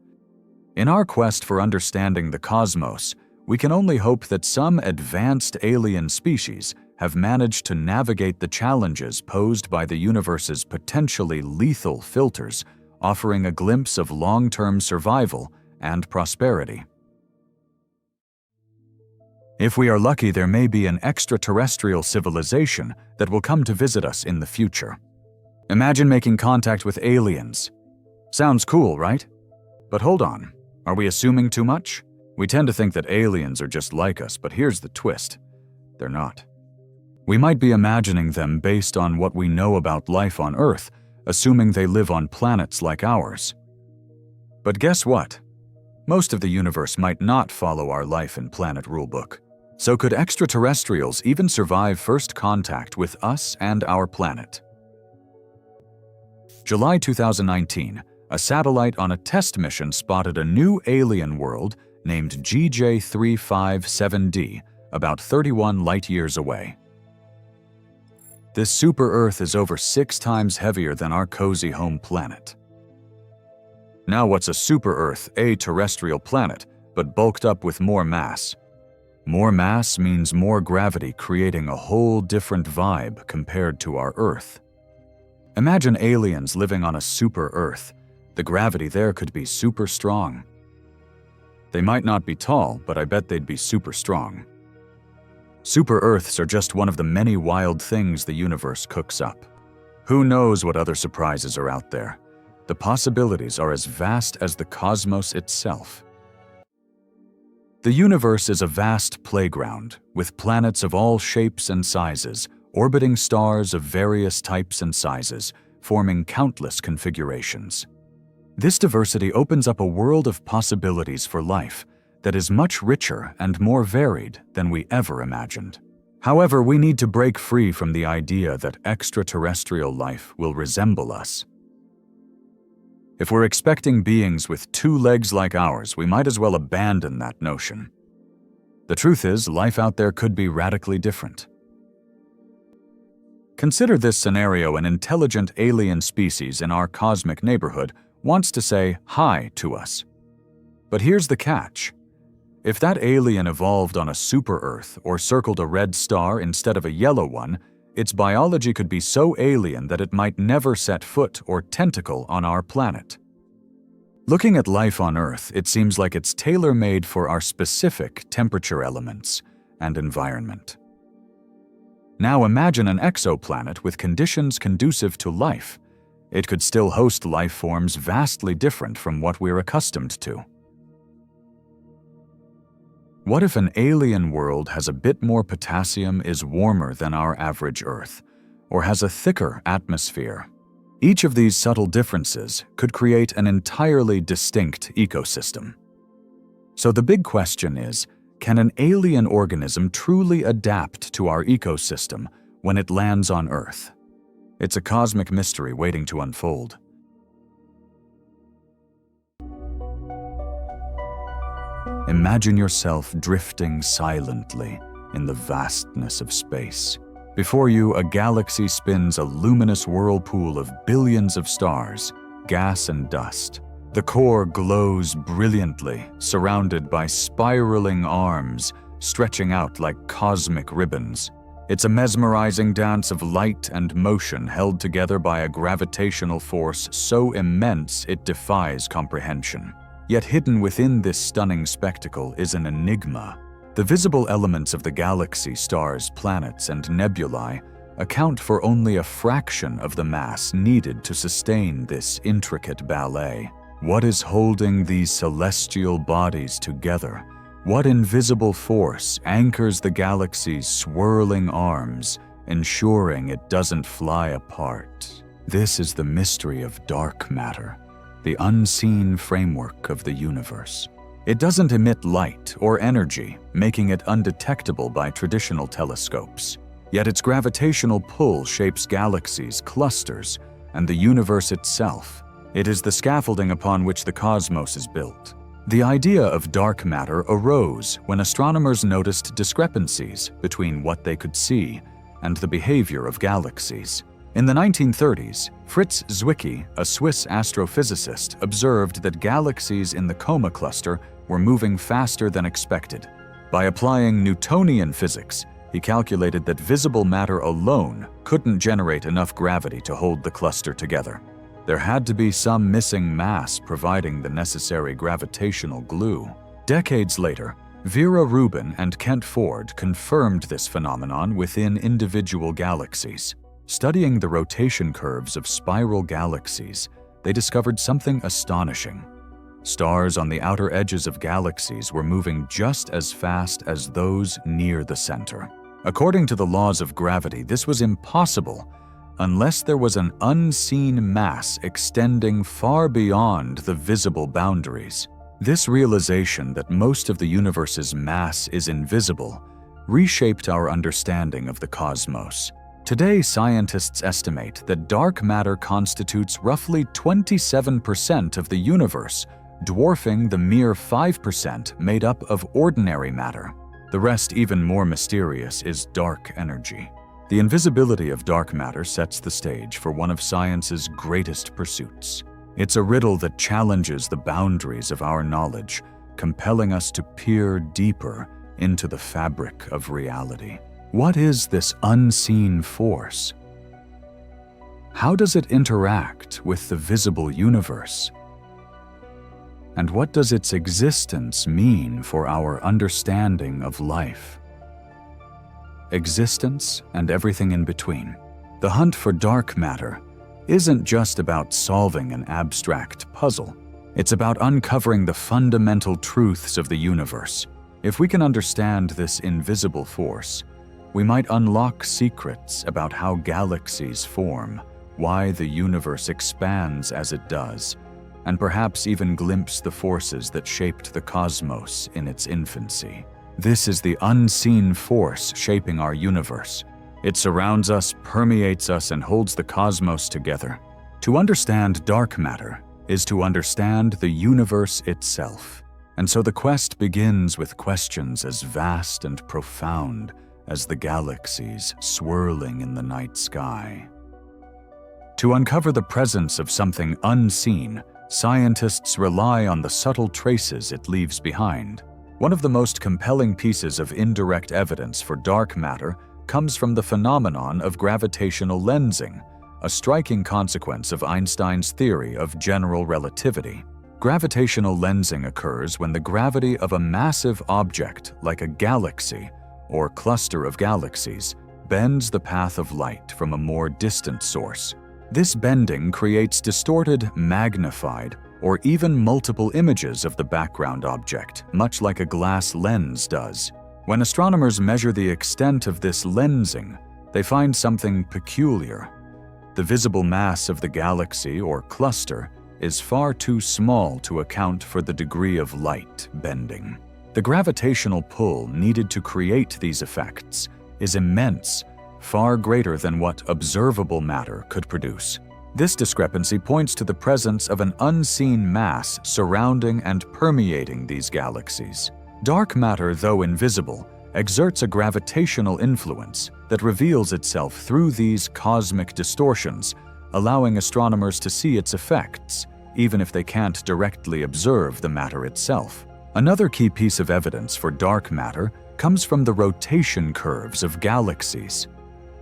In our quest for understanding the cosmos, we can only hope that some advanced alien species have managed to navigate the challenges posed by the universe's potentially lethal filters, offering a glimpse of long-term survival and prosperity. If we are lucky, there may be an extraterrestrial civilization that will come to visit us in the future. Imagine making contact with aliens. Sounds cool, right? But hold on, are we assuming too much? We tend to think that aliens are just like us, but here's the twist. They're not. We might be imagining them based on what we know about life on Earth, assuming they live on planets like ours. But guess what? Most of the universe might not follow our life and planet rulebook. So could extraterrestrials even survive first contact with us and our planet? July 2019, a satellite on a test mission spotted a new alien world named GJ357d, about 31 light-years away. This super-Earth is over 6 times heavier than our cozy home planet. Now what's a super-Earth, a terrestrial planet, but bulked up with more mass? More mass means more gravity, creating a whole different vibe compared to our Earth. Imagine aliens living on a super-Earth. The gravity there could be super strong. They might not be tall, but I bet they'd be super strong. Super-Earths are just one of the many wild things the universe cooks up. Who knows what other surprises are out there? The possibilities are as vast as the cosmos itself. The universe is a vast playground, with planets of all shapes and sizes, orbiting stars of various types and sizes, forming countless configurations. This diversity opens up a world of possibilities for life that is much richer and more varied than we ever imagined. However, we need to break free from the idea that extraterrestrial life will resemble us. If we're expecting beings with 2 legs like ours, we might as well abandon that notion. The truth is, life out there could be radically different. Consider this scenario: an intelligent alien species in our cosmic neighborhood wants to say hi to us. But here's the catch. If that alien evolved on a super-Earth or circled a red star instead of a yellow one, its biology could be so alien that it might never set foot or tentacle on our planet. Looking at life on Earth, it seems like it's tailor-made for our specific temperature elements and environment. Now imagine an exoplanet with conditions conducive to life. It could still host life forms vastly different from what we're accustomed to. What if an alien world has a bit more potassium, is warmer than our average Earth, or has a thicker atmosphere? Each of these subtle differences could create an entirely distinct ecosystem. So the big question is, can an alien organism truly adapt to our ecosystem when it lands on Earth? It's a cosmic mystery waiting to unfold. Imagine yourself drifting silently in the vastness of space. Before you, a galaxy spins a luminous whirlpool of billions of stars, gas and dust. The core glows brilliantly, surrounded by spiraling arms stretching out like cosmic ribbons. It's a mesmerizing dance of light and motion held together by a gravitational force so immense it defies comprehension. Yet hidden within this stunning spectacle is an enigma. The visible elements of the galaxy, stars, planets, and nebulae account for only a fraction of the mass needed to sustain this intricate ballet. What is holding these celestial bodies together? What invisible force anchors the galaxy's swirling arms, ensuring it doesn't fly apart? This is the mystery of dark matter, the unseen framework of the universe. It doesn't emit light or energy, making it undetectable by traditional telescopes. Yet its gravitational pull shapes galaxies, clusters, and the universe itself. It is the scaffolding upon which the cosmos is built. The idea of dark matter arose when astronomers noticed discrepancies between what they could see and the behavior of galaxies. In the 1930s, Fritz Zwicky, a Swiss astrophysicist, observed that galaxies in the Coma cluster were moving faster than expected. By applying Newtonian physics, he calculated that visible matter alone couldn't generate enough gravity to hold the cluster together. There had to be some missing mass providing the necessary gravitational glue. Decades later, Vera Rubin and Kent Ford confirmed this phenomenon within individual galaxies. Studying the rotation curves of spiral galaxies, they discovered something astonishing. Stars on the outer edges of galaxies were moving just as fast as those near the center. According to the laws of gravity, this was impossible unless there was an unseen mass extending far beyond the visible boundaries. This realization that most of the universe's mass is invisible reshaped our understanding of the cosmos. Today, scientists estimate that dark matter constitutes roughly 27% of the universe, dwarfing the mere 5% made up of ordinary matter. The rest, even more mysterious, is dark energy. The invisibility of dark matter sets the stage for one of science's greatest pursuits. It's a riddle that challenges the boundaries of our knowledge, compelling us to peer deeper into the fabric of reality. What is this unseen force? How does it interact with the visible universe? And what does its existence mean for our understanding of life? Existence and everything in between. The hunt for dark matter isn't just about solving an abstract puzzle. It's about uncovering the fundamental truths of the universe. If we can understand this invisible force, we might unlock secrets about how galaxies form, why the universe expands as it does, and perhaps even glimpse the forces that shaped the cosmos in its infancy. This is the unseen force shaping our universe. It surrounds us, permeates us, and holds the cosmos together. To understand dark matter is to understand the universe itself. And so the quest begins with questions as vast and profound as the galaxies swirling in the night sky. To uncover the presence of something unseen, scientists rely on the subtle traces it leaves behind. One of the most compelling pieces of indirect evidence for dark matter comes from the phenomenon of gravitational lensing, a striking consequence of Einstein's theory of general relativity. Gravitational lensing occurs when the gravity of a massive object, like a galaxy or cluster of galaxies, bends the path of light from a more distant source. This bending creates distorted, magnified, or even multiple images of the background object, much like a glass lens does. When astronomers measure the extent of this lensing, they find something peculiar. The visible mass of the galaxy or cluster is far too small to account for the degree of light bending. The gravitational pull needed to create these effects is immense, far greater than what observable matter could produce. This discrepancy points to the presence of an unseen mass surrounding and permeating these galaxies. Dark matter, though invisible, exerts a gravitational influence that reveals itself through these cosmic distortions, allowing astronomers to see its effects, even if they can't directly observe the matter itself. Another key piece of evidence for dark matter comes from the rotation curves of galaxies.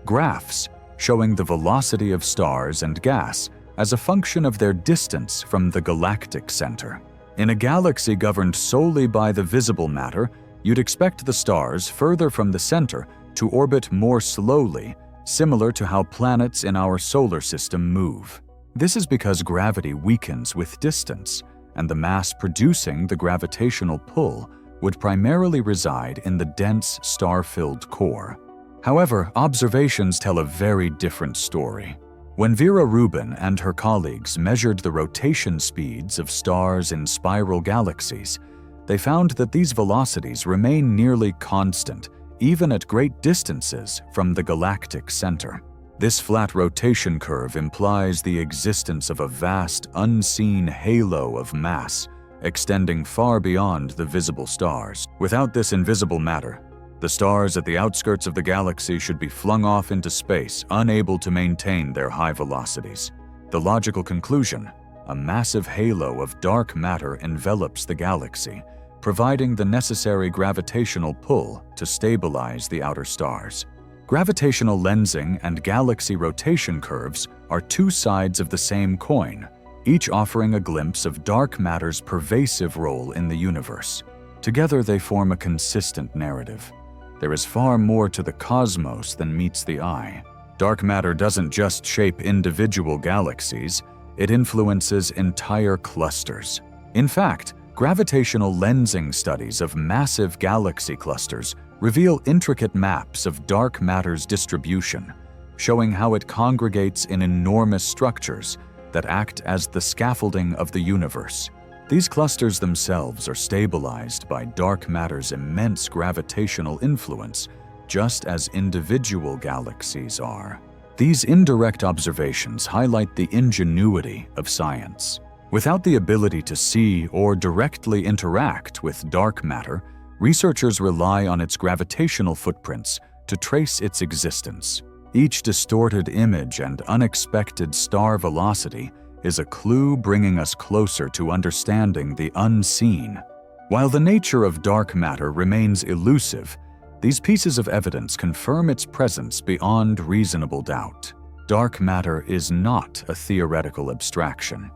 Graphs showing the velocity of stars and gas as a function of their distance from the galactic center. In a galaxy governed solely by the visible matter, you'd expect the stars further from the center to orbit more slowly, similar to how planets in our solar system move. This is because gravity weakens with distance, and the mass producing the gravitational pull would primarily reside in the dense star-filled core. However, observations tell a very different story. When Vera Rubin and her colleagues measured the rotation speeds of stars in spiral galaxies, they found that these velocities remain nearly constant, even at great distances from the galactic center. This flat rotation curve implies the existence of a vast, unseen halo of mass, extending far beyond the visible stars. Without this invisible matter, the stars at the outskirts of the galaxy should be flung off into space, unable to maintain their high velocities. The logical conclusion: a massive halo of dark matter envelops the galaxy, providing the necessary gravitational pull to stabilize the outer stars. Gravitational lensing and galaxy rotation curves are two sides of the same coin, each offering a glimpse of dark matter's pervasive role in the universe. Together, they form a consistent narrative. There is far more to the cosmos than meets the eye. Dark matter doesn't just shape individual galaxies, it influences entire clusters. In fact, gravitational lensing studies of massive galaxy clusters reveal intricate maps of dark matter's distribution, showing how it congregates in enormous structures that act as the scaffolding of the universe. These clusters themselves are stabilized by dark matter's immense gravitational influence, just as individual galaxies are. These indirect observations highlight the ingenuity of science. Without the ability to see or directly interact with dark matter, researchers rely on its gravitational footprints to trace its existence. Each distorted image and unexpected star velocity is a clue bringing us closer to understanding the unseen. While the nature of dark matter remains elusive, these pieces of evidence confirm its presence beyond reasonable doubt. Dark matter is not a theoretical abstraction.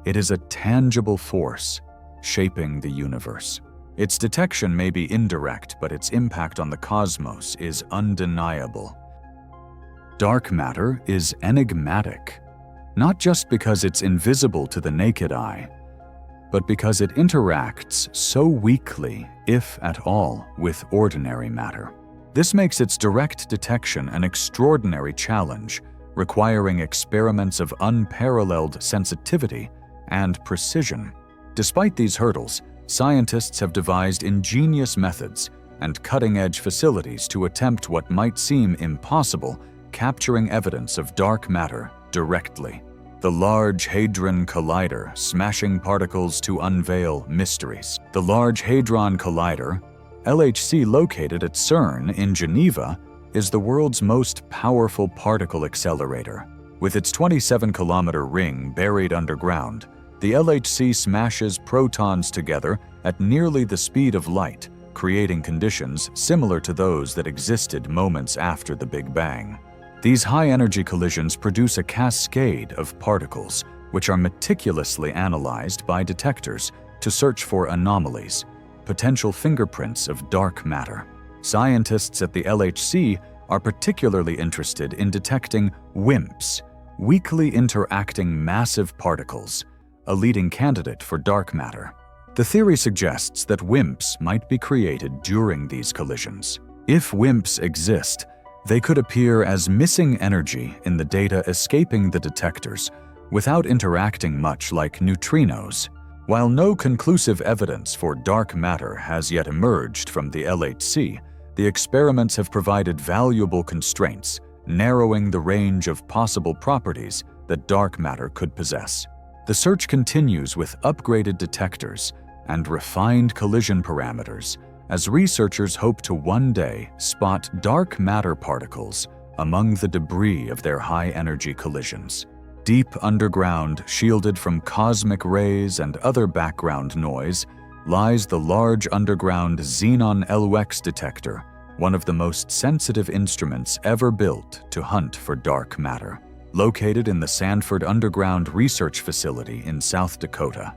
It is a tangible force shaping the universe. Its detection may be indirect, but its impact on the cosmos is undeniable. Dark matter is enigmatic, not just because it's invisible to the naked eye, but because it interacts so weakly, if at all, with ordinary matter. This makes its direct detection an extraordinary challenge, requiring experiments of unparalleled sensitivity and precision. Despite these hurdles, scientists have devised ingenious methods and cutting-edge facilities to attempt what might seem impossible, capturing evidence of dark matter directly. The Large Hadron Collider, smashing particles to unveil mysteries. The Large Hadron Collider, LHC, located at CERN in Geneva, is the world's most powerful particle accelerator. With its 27-kilometer ring buried underground, the LHC smashes protons together at nearly the speed of light, creating conditions similar to those that existed moments after the Big Bang. These high-energy collisions produce a cascade of particles, which are meticulously analyzed by detectors to search for anomalies, potential fingerprints of dark matter. Scientists at the LHC are particularly interested in detecting WIMPs, weakly interacting massive particles, a leading candidate for dark matter. The theory suggests that WIMPs might be created during these collisions. If WIMPs exist, they could appear as missing energy in the data escaping the detectors, without interacting much like neutrinos. While no conclusive evidence for dark matter has yet emerged from the LHC, the experiments have provided valuable constraints, narrowing the range of possible properties that dark matter could possess. The search continues with upgraded detectors and refined collision parameters, as researchers hope to one day spot dark matter particles among the debris of their high-energy collisions. Deep underground, shielded from cosmic rays and other background noise, lies the large underground Xenon LUX detector, one of the most sensitive instruments ever built to hunt for dark matter. Located in the Sanford Underground Research Facility in South Dakota,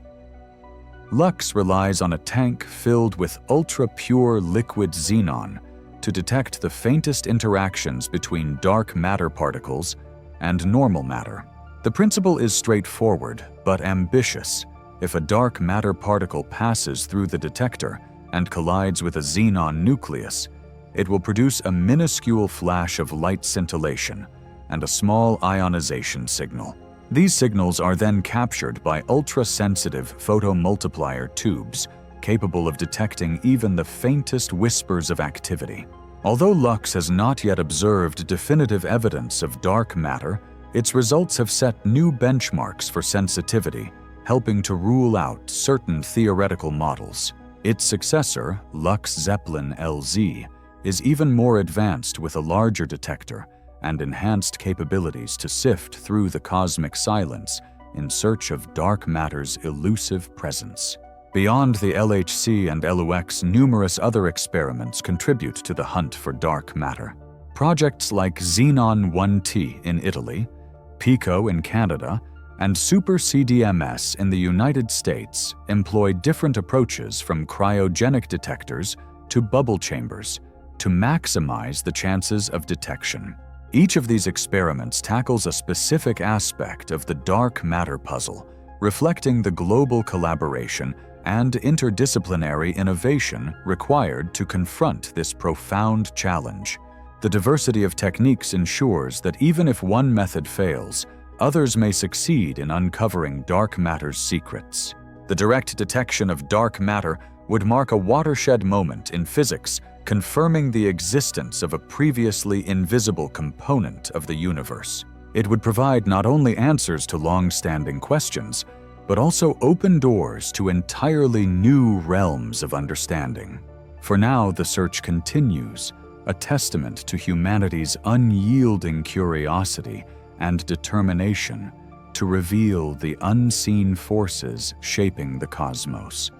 LUX relies on a tank filled with ultra-pure liquid xenon to detect the faintest interactions between dark matter particles and normal matter. The principle is straightforward but ambitious. If a dark matter particle passes through the detector and collides with a xenon nucleus, it will produce a minuscule flash of light scintillation and a small ionization signal. These signals are then captured by ultra-sensitive photomultiplier tubes, capable of detecting even the faintest whispers of activity. Although LUX has not yet observed definitive evidence of dark matter, its results have set new benchmarks for sensitivity, helping to rule out certain theoretical models. Its successor, LUX Zeppelin LZ, is even more advanced with a larger detector and enhanced capabilities to sift through the cosmic silence in search of dark matter's elusive presence. Beyond the LHC and LUX, numerous other experiments contribute to the hunt for dark matter. Projects like Xenon 1T in Italy, PICO in Canada, and Super CDMS in the United States employ different approaches, from cryogenic detectors to bubble chambers, to maximize the chances of detection. Each of these experiments tackles a specific aspect of the dark matter puzzle, reflecting the global collaboration and interdisciplinary innovation required to confront this profound challenge. The diversity of techniques ensures that even if one method fails, others may succeed in uncovering dark matter's secrets. The direct detection of dark matter would mark a watershed moment in physics, confirming the existence of a previously invisible component of the universe. It would provide not only answers to long-standing questions, but also open doors to entirely new realms of understanding. For now, the search continues, a testament to humanity's unyielding curiosity and determination to reveal the unseen forces shaping the cosmos.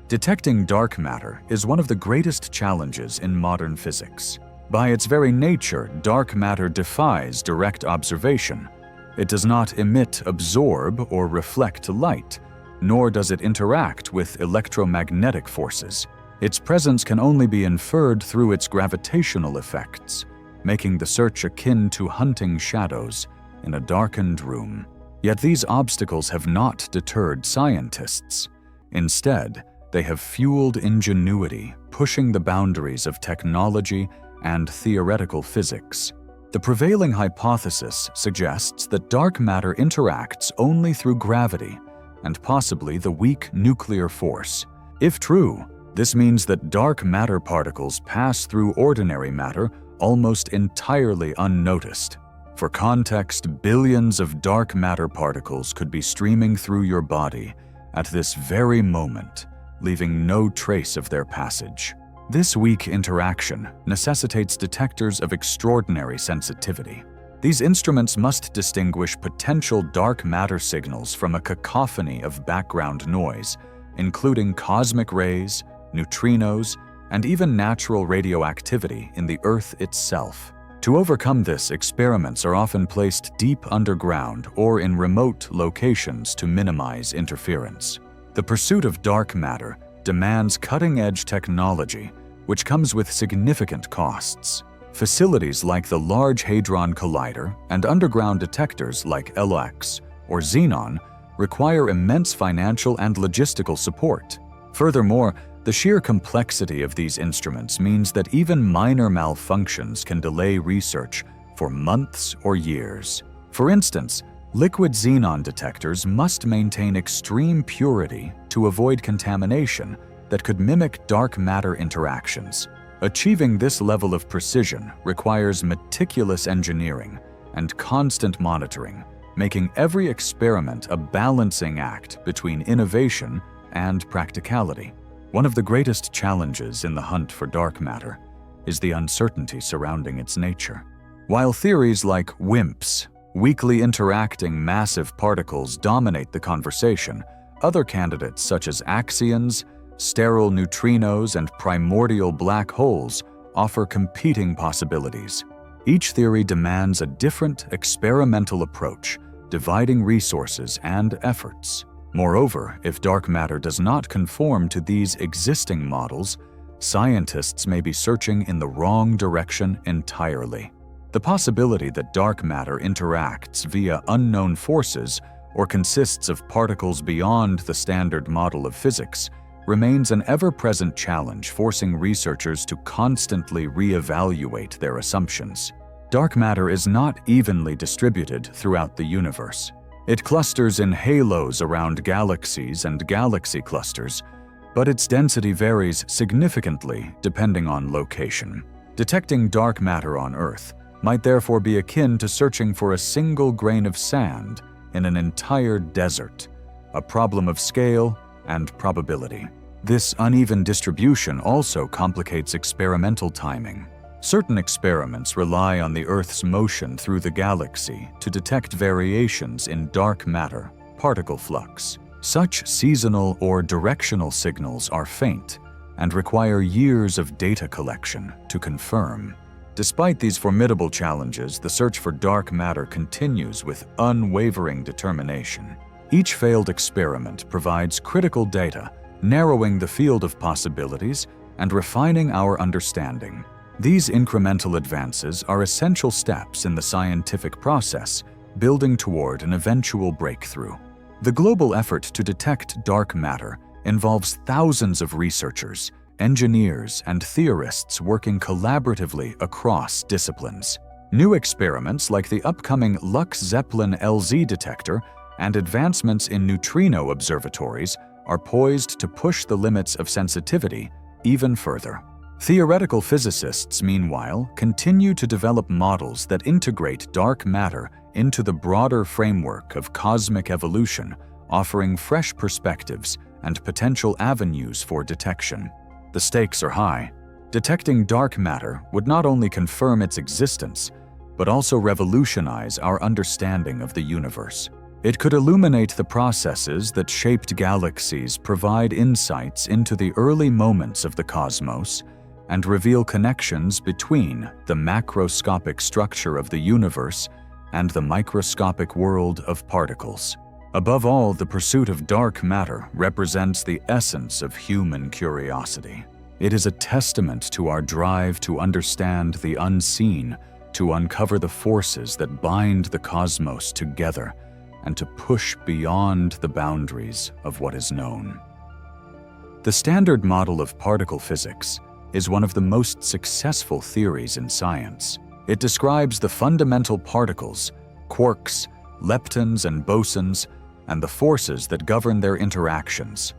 Detecting dark matter is one of the greatest challenges in modern physics. By its very nature, dark matter defies direct observation. It does not emit, absorb, or reflect light, nor does it interact with electromagnetic forces. Its presence can only be inferred through its gravitational effects, making the search akin to hunting shadows in a darkened room. Yet these obstacles have not deterred scientists. Instead, they have fueled ingenuity, pushing the boundaries of technology and theoretical physics. The prevailing hypothesis suggests that dark matter interacts only through gravity and possibly the weak nuclear force. If true, this means that dark matter particles pass through ordinary matter almost entirely unnoticed. For context, billions of dark matter particles could be streaming through your body at this very moment, leaving no trace of their passage. This weak interaction necessitates detectors of extraordinary sensitivity. These instruments must distinguish potential dark matter signals from a cacophony of background noise, including cosmic rays, neutrinos, and even natural radioactivity in the Earth itself. To overcome this, experiments are often placed deep underground or in remote locations to minimize interference. The pursuit of dark matter demands cutting-edge technology, which comes with significant costs. Facilities like the Large Hadron Collider and underground detectors like LX or Xenon require immense financial and logistical support. Furthermore, the sheer complexity of these instruments means that even minor malfunctions can delay research for months or years. For instance, liquid xenon detectors must maintain extreme purity to avoid contamination that could mimic dark matter interactions. Achieving this level of precision requires meticulous engineering and constant monitoring, making every experiment a balancing act between innovation and practicality. One of the greatest challenges in the hunt for dark matter is the uncertainty surrounding its nature. While theories like WIMPs, weakly interacting massive particles, dominate the conversation, other candidates such as axions, sterile neutrinos, and primordial black holes offer competing possibilities. Each theory demands a different experimental approach, dividing resources and efforts. Moreover, if dark matter does not conform to these existing models, scientists may be searching in the wrong direction entirely. The possibility that dark matter interacts via unknown forces or consists of particles beyond the standard model of physics remains an ever-present challenge, forcing researchers to constantly reevaluate their assumptions. Dark matter is not evenly distributed throughout the universe. It clusters in halos around galaxies and galaxy clusters, but its density varies significantly depending on location. Detecting dark matter on Earth might therefore be akin to searching for a single grain of sand in an entire desert, a problem of scale and probability. This uneven distribution also complicates experimental timing. Certain experiments rely on the Earth's motion through the galaxy to detect variations in dark matter, particle flux. Such seasonal or directional signals are faint and require years of data collection to confirm. Despite these formidable challenges, the search for dark matter continues with unwavering determination. Each failed experiment provides critical data, narrowing the field of possibilities and refining our understanding. These incremental advances are essential steps in the scientific process, building toward an eventual breakthrough. The global effort to detect dark matter involves thousands of researchers, engineers, and theorists working collaboratively across disciplines. New experiments like the upcoming Lux-Zeppelin LZ detector and advancements in neutrino observatories are poised to push the limits of sensitivity even further. Theoretical physicists, meanwhile, continue to develop models that integrate dark matter into the broader framework of cosmic evolution, offering fresh perspectives and potential avenues for detection. The stakes are high. Detecting dark matter would not only confirm its existence, but also revolutionize our understanding of the universe. It could illuminate the processes that shaped galaxies, provide insights into the early moments of the cosmos, and reveal connections between the macroscopic structure of the universe and the microscopic world of particles. Above all, the pursuit of dark matter represents the essence of human curiosity. It is a testament to our drive to understand the unseen, to uncover the forces that bind the cosmos together, and to push beyond the boundaries of what is known. The Standard Model of particle physics is one of the most successful theories in science. It describes the fundamental particles, quarks, leptons and bosons, and the forces that govern their interactions,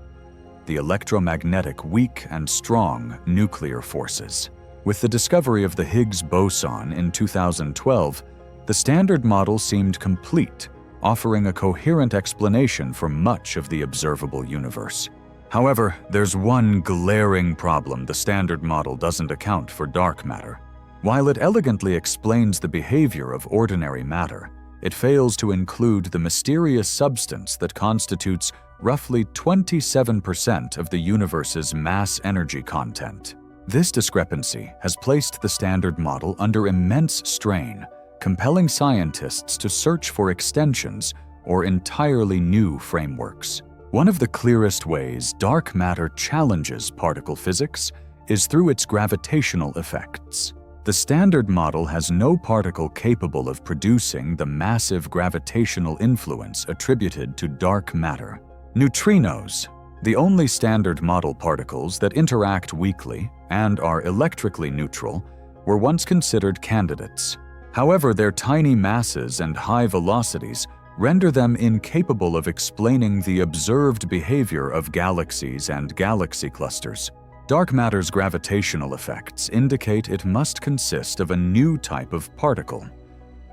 the electromagnetic weak and strong nuclear forces. With the discovery of the Higgs boson in 2012, the Standard Model seemed complete, offering a coherent explanation for much of the observable universe. However, there's one glaring problem: the Standard Model doesn't account for dark matter. While it elegantly explains the behavior of ordinary matter, it fails to include the mysterious substance that constitutes roughly 27% of the universe's mass-energy content. This discrepancy has placed the Standard Model under immense strain, compelling scientists to search for extensions or entirely new frameworks. One of the clearest ways dark matter challenges particle physics is through its gravitational effects. The Standard Model has no particle capable of producing the massive gravitational influence attributed to dark matter. Neutrinos, the only Standard Model particles that interact weakly and are electrically neutral, were once considered candidates. However, their tiny masses and high velocities render them incapable of explaining the observed behavior of galaxies and galaxy clusters. Dark matter's gravitational effects indicate it must consist of a new type of particle,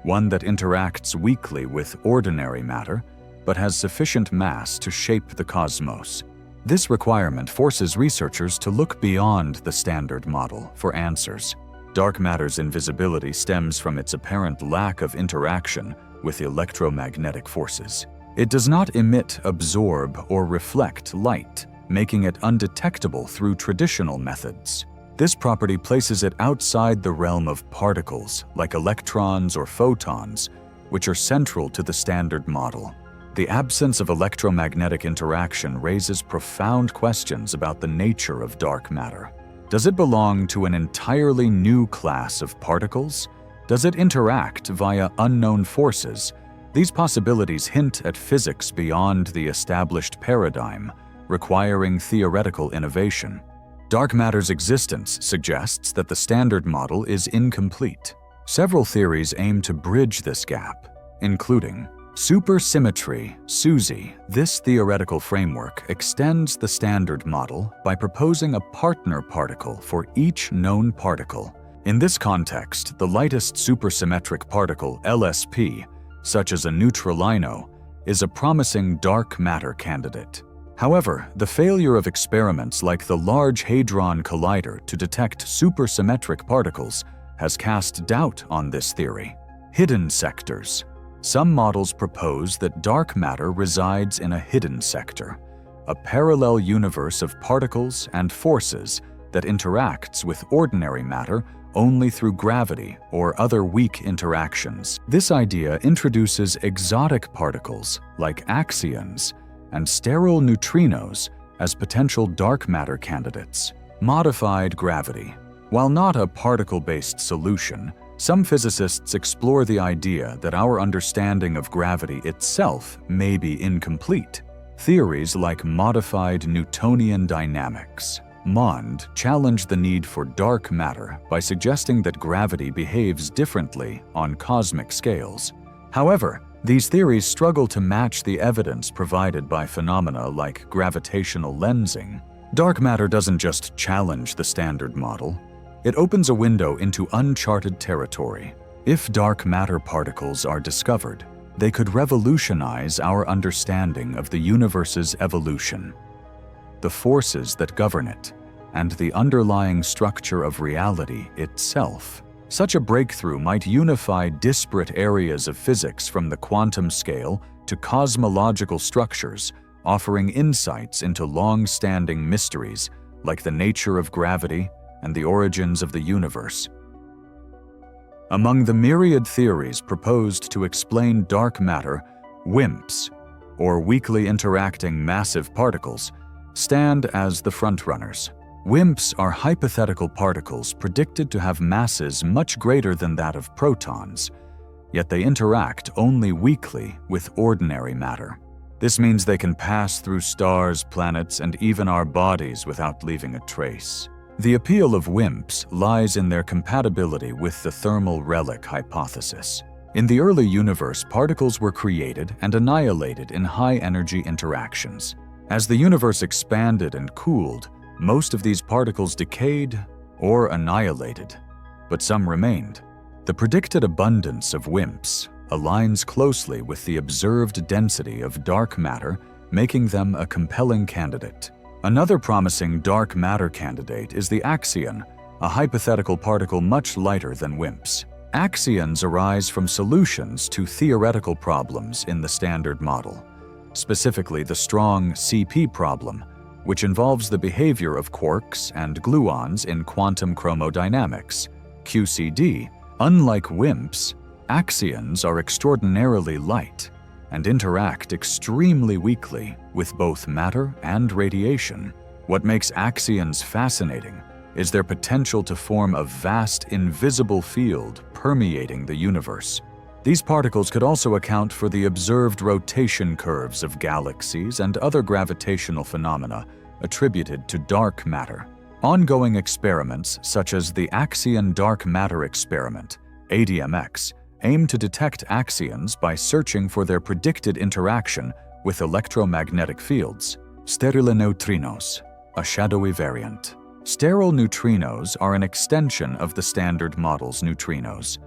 one that interacts weakly with ordinary matter, but has sufficient mass to shape the cosmos. This requirement forces researchers to look beyond the Standard Model for answers. Dark matter's invisibility stems from its apparent lack of interaction with electromagnetic forces. It does not emit, absorb, or reflect light, making it undetectable through traditional methods. This property places it outside the realm of particles, like electrons or photons, which are central to the Standard Model. The absence of electromagnetic interaction raises profound questions about the nature of dark matter. Does it belong to an entirely new class of particles? Does it interact via unknown forces? These possibilities hint at physics beyond the established paradigm, requiring theoretical innovation. Dark matter's existence suggests that the Standard Model is incomplete. Several theories aim to bridge this gap, including supersymmetry, SUSY. This theoretical framework extends the Standard Model by proposing a partner particle for each known particle. In this context, the lightest supersymmetric particle, LSP, such as a neutralino, is a promising dark matter candidate. However, the failure of experiments like the Large Hadron Collider to detect supersymmetric particles has cast doubt on this theory. Hidden sectors. Some models propose that dark matter resides in a hidden sector, a parallel universe of particles and forces that interacts with ordinary matter only through gravity or other weak interactions. This idea introduces exotic particles like axions and sterile neutrinos as potential dark matter candidates. Modified gravity. While not a particle-based solution, some physicists explore the idea that our understanding of gravity itself may be incomplete. Theories like modified Newtonian dynamics, MOND, challenge the need for dark matter by suggesting that gravity behaves differently on cosmic scales. However, these theories struggle to match the evidence provided by phenomena like gravitational lensing. Dark matter doesn't just challenge the standard model, it opens a window into uncharted territory. If dark matter particles are discovered, they could revolutionize our understanding of the universe's evolution, the forces that govern it, and the underlying structure of reality itself. Such a breakthrough might unify disparate areas of physics from the quantum scale to cosmological structures, offering insights into long-standing mysteries like the nature of gravity and the origins of the universe. Among the myriad theories proposed to explain dark matter, WIMPs, or weakly interacting massive particles, stand as the frontrunners. WIMPs are hypothetical particles predicted to have masses much greater than that of protons, yet they interact only weakly with ordinary matter. This means they can pass through stars, planets, and even our bodies without leaving a trace. The appeal of WIMPs lies in their compatibility with the thermal relic hypothesis. In the early universe, particles were created and annihilated in high-energy interactions. As the universe expanded and cooled, most of these particles decayed or annihilated, but some remained. The predicted abundance of WIMPs aligns closely with the observed density of dark matter, making them a compelling candidate. Another promising dark matter candidate is the axion, a hypothetical particle much lighter than WIMPs. Axions arise from solutions to theoretical problems in the Standard Model, specifically the strong CP problem, which involves the behavior of quarks and gluons in quantum chromodynamics, QCD. Unlike WIMPs, axions are extraordinarily light and interact extremely weakly with both matter and radiation. What makes axions fascinating is their potential to form a vast invisible field permeating the universe. These particles could also account for the observed rotation curves of galaxies and other gravitational phenomena attributed to dark matter. Ongoing experiments such as the Axion Dark Matter Experiment, ADMX, aim to detect axions by searching for their predicted interaction with electromagnetic fields. Sterile neutrinos, a shadowy variant. Sterile neutrinos are an extension of the Standard Model's neutrinos,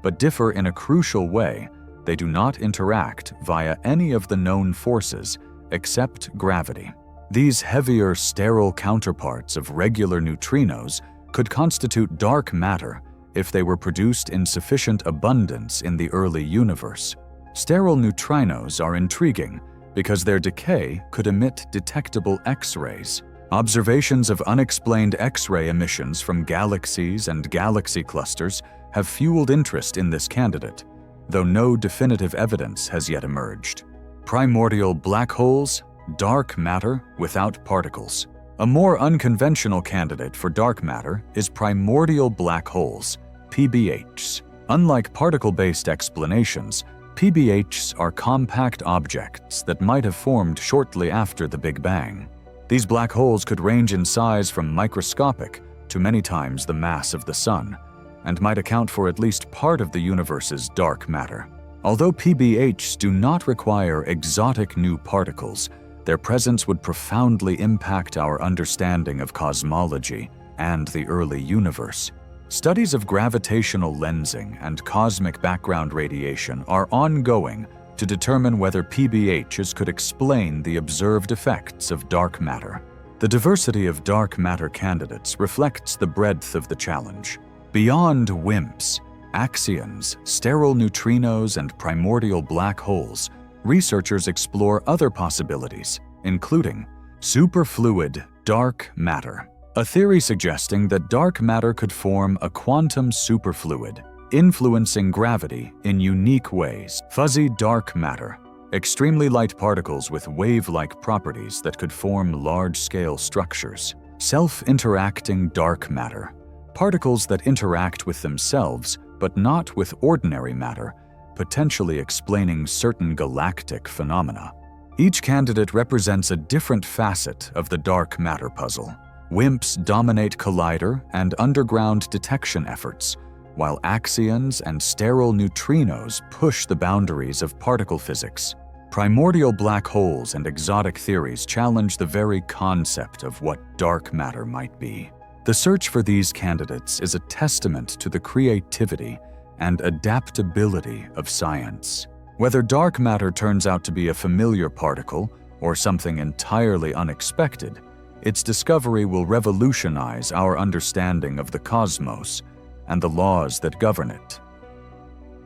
but differ in a crucial way. They do not interact via any of the known forces except gravity. These heavier, sterile counterparts of regular neutrinos could constitute dark matter if they were produced in sufficient abundance in the early universe. Sterile neutrinos are intriguing because their decay could emit detectable X-rays. Observations of unexplained X-ray emissions from galaxies and galaxy clusters have fueled interest in this candidate, though no definitive evidence has yet emerged. Primordial black holes, dark matter without particles. A more unconventional candidate for dark matter is primordial black holes, PBHs. Unlike particle-based explanations, PBHs are compact objects that might have formed shortly after the Big Bang. These black holes could range in size from microscopic to many times the mass of the Sun, and might account for at least part of the universe's dark matter. Although PBHs do not require exotic new particles, their presence would profoundly impact our understanding of cosmology and the early universe. Studies of gravitational lensing and cosmic background radiation are ongoing to determine whether PBHs could explain the observed effects of dark matter. The diversity of dark matter candidates reflects the breadth of the challenge. Beyond WIMPs, axions, sterile neutrinos, and primordial black holes, researchers explore other possibilities, including superfluid dark matter, a theory suggesting that dark matter could form a quantum superfluid, influencing gravity in unique ways. Fuzzy dark matter, extremely light particles with wave-like properties that could form large-scale structures. Self-interacting dark matter, particles that interact with themselves but not with ordinary matter, potentially explaining certain galactic phenomena. Each candidate represents a different facet of the dark matter puzzle. WIMPs dominate collider and underground detection efforts, while axions and sterile neutrinos push the boundaries of particle physics. Primordial black holes and exotic theories challenge the very concept of what dark matter might be. The search for these candidates is a testament to the creativity and adaptability of science. Whether dark matter turns out to be a familiar particle or something entirely unexpected, its discovery will revolutionize our understanding of the cosmos and the laws that govern it.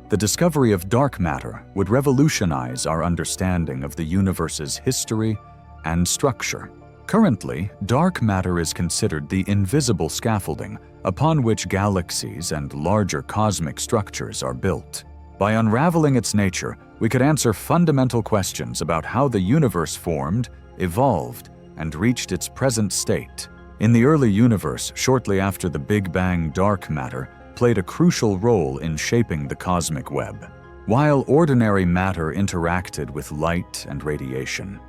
The discovery of dark matter would revolutionize our understanding of the universe's history and structure. Currently, dark matter is considered the invisible scaffolding upon which galaxies and larger cosmic structures are built. By unraveling its nature, we could answer fundamental questions about how the universe formed, evolved, and reached its present state. In the early universe, shortly after the Big Bang, dark matter played a crucial role in shaping the cosmic web. While ordinary matter interacted with light and radiation,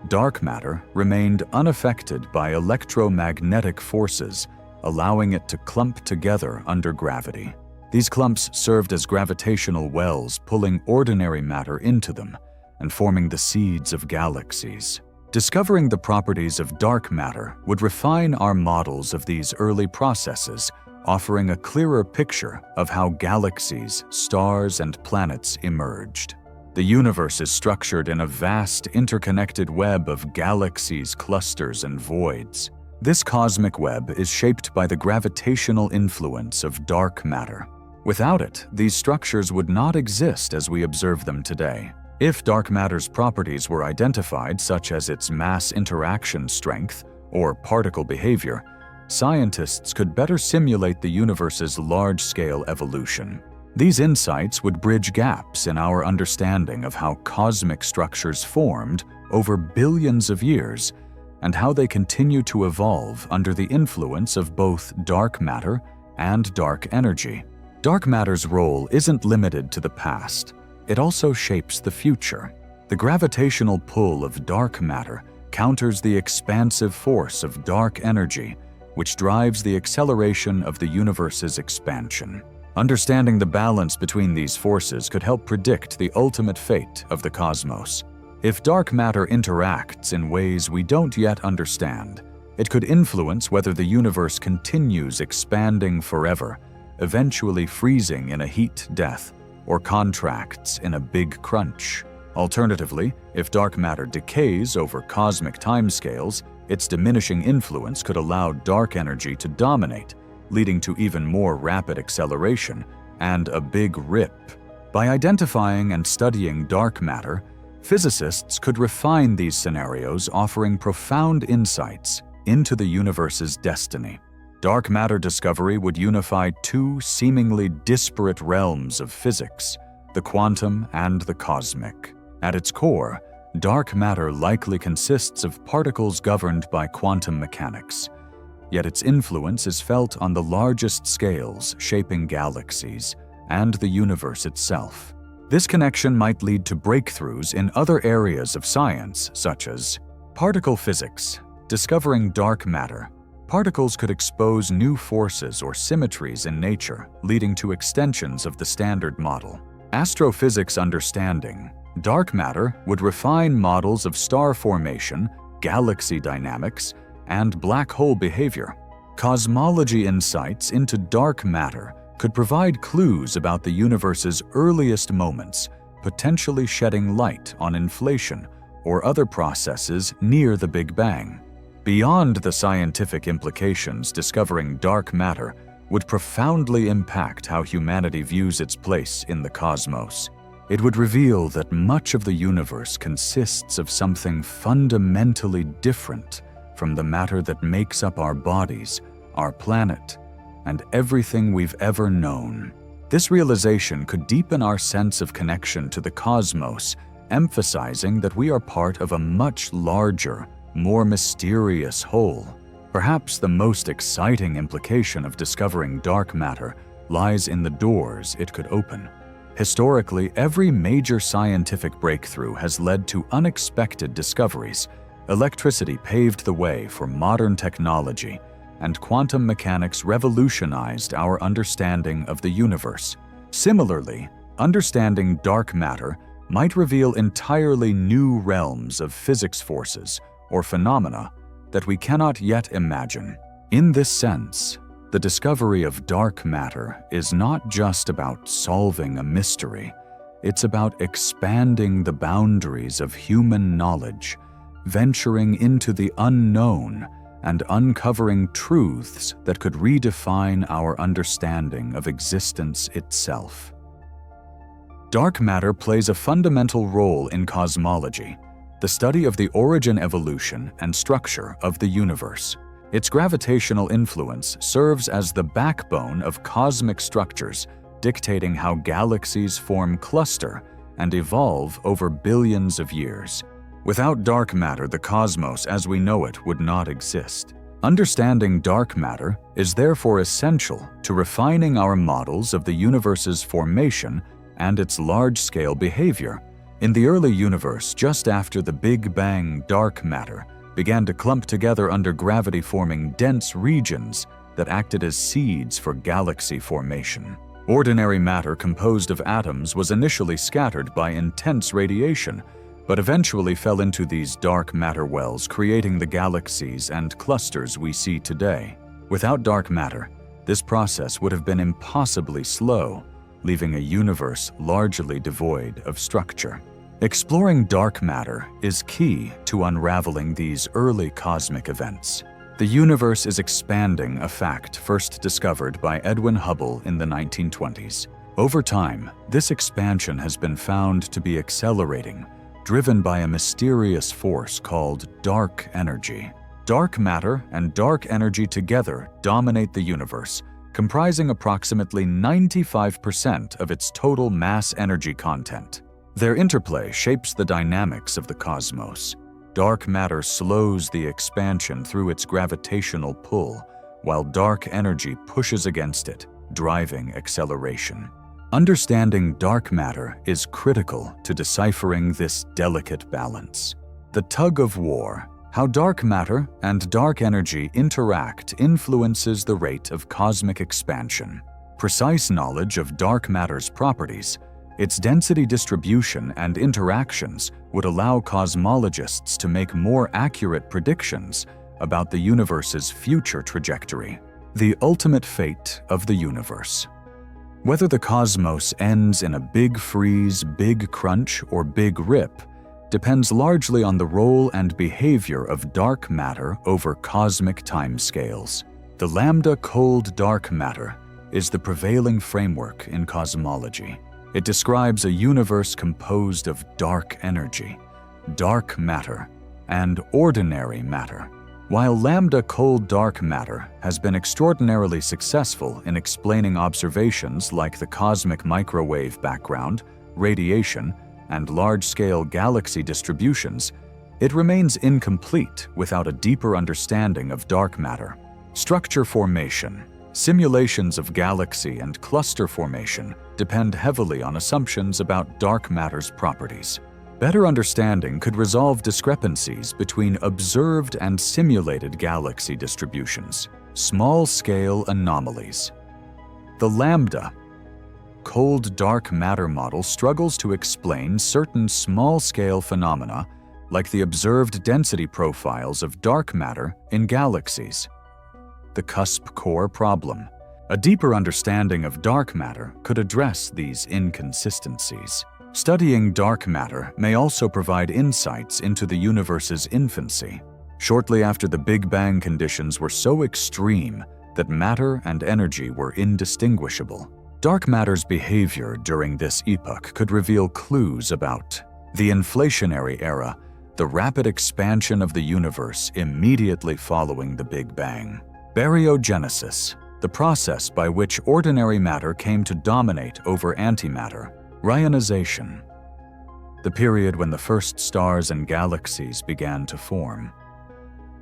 dark matter remained unaffected by electromagnetic forces, allowing it to clump together under gravity. These clumps served as gravitational wells, pulling ordinary matter into them and forming the seeds of galaxies. Discovering the properties of dark matter would refine our models of these early processes, offering a clearer picture of how galaxies, stars, and planets emerged. The universe is structured in a vast, interconnected web of galaxies, clusters, and voids. This cosmic web is shaped by the gravitational influence of dark matter. Without it, these structures would not exist as we observe them today. If dark matter's properties were identified, such as its mass interaction strength or particle behavior, scientists could better simulate the universe's large-scale evolution. These insights would bridge gaps in our understanding of how cosmic structures formed over billions of years and how they continue to evolve under the influence of both dark matter and dark energy. Dark matter's role isn't limited to the past. It also shapes the future. The gravitational pull of dark matter counters the expansive force of dark energy, which drives the acceleration of the universe's expansion. Understanding the balance between these forces could help predict the ultimate fate of the cosmos. If dark matter interacts in ways we don't yet understand, it could influence whether the universe continues expanding forever, eventually freezing in a heat death, or contracts in a big crunch. Alternatively, if dark matter decays over cosmic timescales, its diminishing influence could allow dark energy to dominate, leading to even more rapid acceleration and a big rip. By identifying and studying dark matter, physicists could refine these scenarios, offering profound insights into the universe's destiny. Dark matter discovery would unify two seemingly disparate realms of physics, the quantum and the cosmic. At its core, dark matter likely consists of particles governed by quantum mechanics, yet its influence is felt on the largest scales, shaping galaxies and the universe itself. This connection might lead to breakthroughs in other areas of science, such as particle physics. Discovering dark matter, particles could expose new forces or symmetries in nature, leading to extensions of the standard model. Astrophysics understanding, dark matter would refine models of star formation, galaxy dynamics, and black hole behavior. Cosmology insights into dark matter could provide clues about the universe's earliest moments, potentially shedding light on inflation or other processes near the Big Bang. Beyond the scientific implications, discovering dark matter would profoundly impact how humanity views its place in the cosmos. It would reveal that much of the universe consists of something fundamentally different from the matter that makes up our bodies, our planet, and everything we've ever known. This realization could deepen our sense of connection to the cosmos, emphasizing that we are part of a much larger, more mysterious whole. Perhaps the most exciting implication of discovering dark matter lies in the doors it could open. Historically, every major scientific breakthrough has led to unexpected discoveries. Electricity paved the way for modern technology, and quantum mechanics revolutionized our understanding of the universe. Similarly, understanding dark matter might reveal entirely new realms of physics forces or phenomena that we cannot yet imagine. In this sense, the discovery of dark matter is not just about solving a mystery. It's about expanding the boundaries of human knowledge, venturing into the unknown, and uncovering truths that could redefine our understanding of existence itself. Dark matter plays a fundamental role in cosmology, the study of the origin, evolution, and structure of the universe. Its gravitational influence serves as the backbone of cosmic structures, dictating how galaxies form, cluster, and evolve over billions of years. Without dark matter, the cosmos as we know it would not exist. Understanding dark matter is therefore essential to refining our models of the universe's formation and its large-scale behavior. In the early universe, just after the Big Bang, dark matter began to clump together under gravity, forming dense regions that acted as seeds for galaxy formation. Ordinary matter composed of atoms was initially scattered by intense radiation, but eventually fell into these dark matter wells, creating the galaxies and clusters we see today. Without dark matter, this process would have been impossibly slow, leaving a universe largely devoid of structure. Exploring dark matter is key to unraveling these early cosmic events. The universe is expanding, a fact first discovered by Edwin Hubble in the 1920s. Over time, this expansion has been found to be accelerating, driven by a mysterious force called dark energy. Dark matter and dark energy together dominate the universe, comprising approximately 95% of its total mass energy content. Their interplay shapes the dynamics of the cosmos. Dark matter slows the expansion through its gravitational pull, while dark energy pushes against it, driving acceleration. Understanding dark matter is critical to deciphering this delicate balance. The tug of war, how dark matter and dark energy interact, influences the rate of cosmic expansion. Precise knowledge of dark matter's properties, its density distribution and interactions would allow cosmologists to make more accurate predictions about the universe's future trajectory. The ultimate fate of the universe. Whether the cosmos ends in a big freeze, big crunch, or big rip depends largely on the role and behavior of dark matter over cosmic timescales. The lambda cold dark matter is the prevailing framework in cosmology. It describes a universe composed of dark energy, dark matter, and ordinary matter. While lambda cold dark matter has been extraordinarily successful in explaining observations like the cosmic microwave background, radiation, and large-scale galaxy distributions, it remains incomplete without a deeper understanding of dark matter. Structure formation. Simulations of galaxy and cluster formation depend heavily on assumptions about dark matter's properties. Better understanding could resolve discrepancies between observed and simulated galaxy distributions, small-scale anomalies. The lambda cold dark matter model struggles to explain certain small-scale phenomena like the observed density profiles of dark matter in galaxies. The cusp core problem. A deeper understanding of dark matter could address these inconsistencies. Studying dark matter may also provide insights into the universe's infancy. Shortly after the Big Bang, conditions were so extreme that matter and energy were indistinguishable. Dark matter's behavior during this epoch could reveal clues about the inflationary era, the rapid expansion of the universe immediately following the Big Bang. Baryogenesis, the process by which ordinary matter came to dominate over antimatter. Rionization, the period when the first stars and galaxies began to form.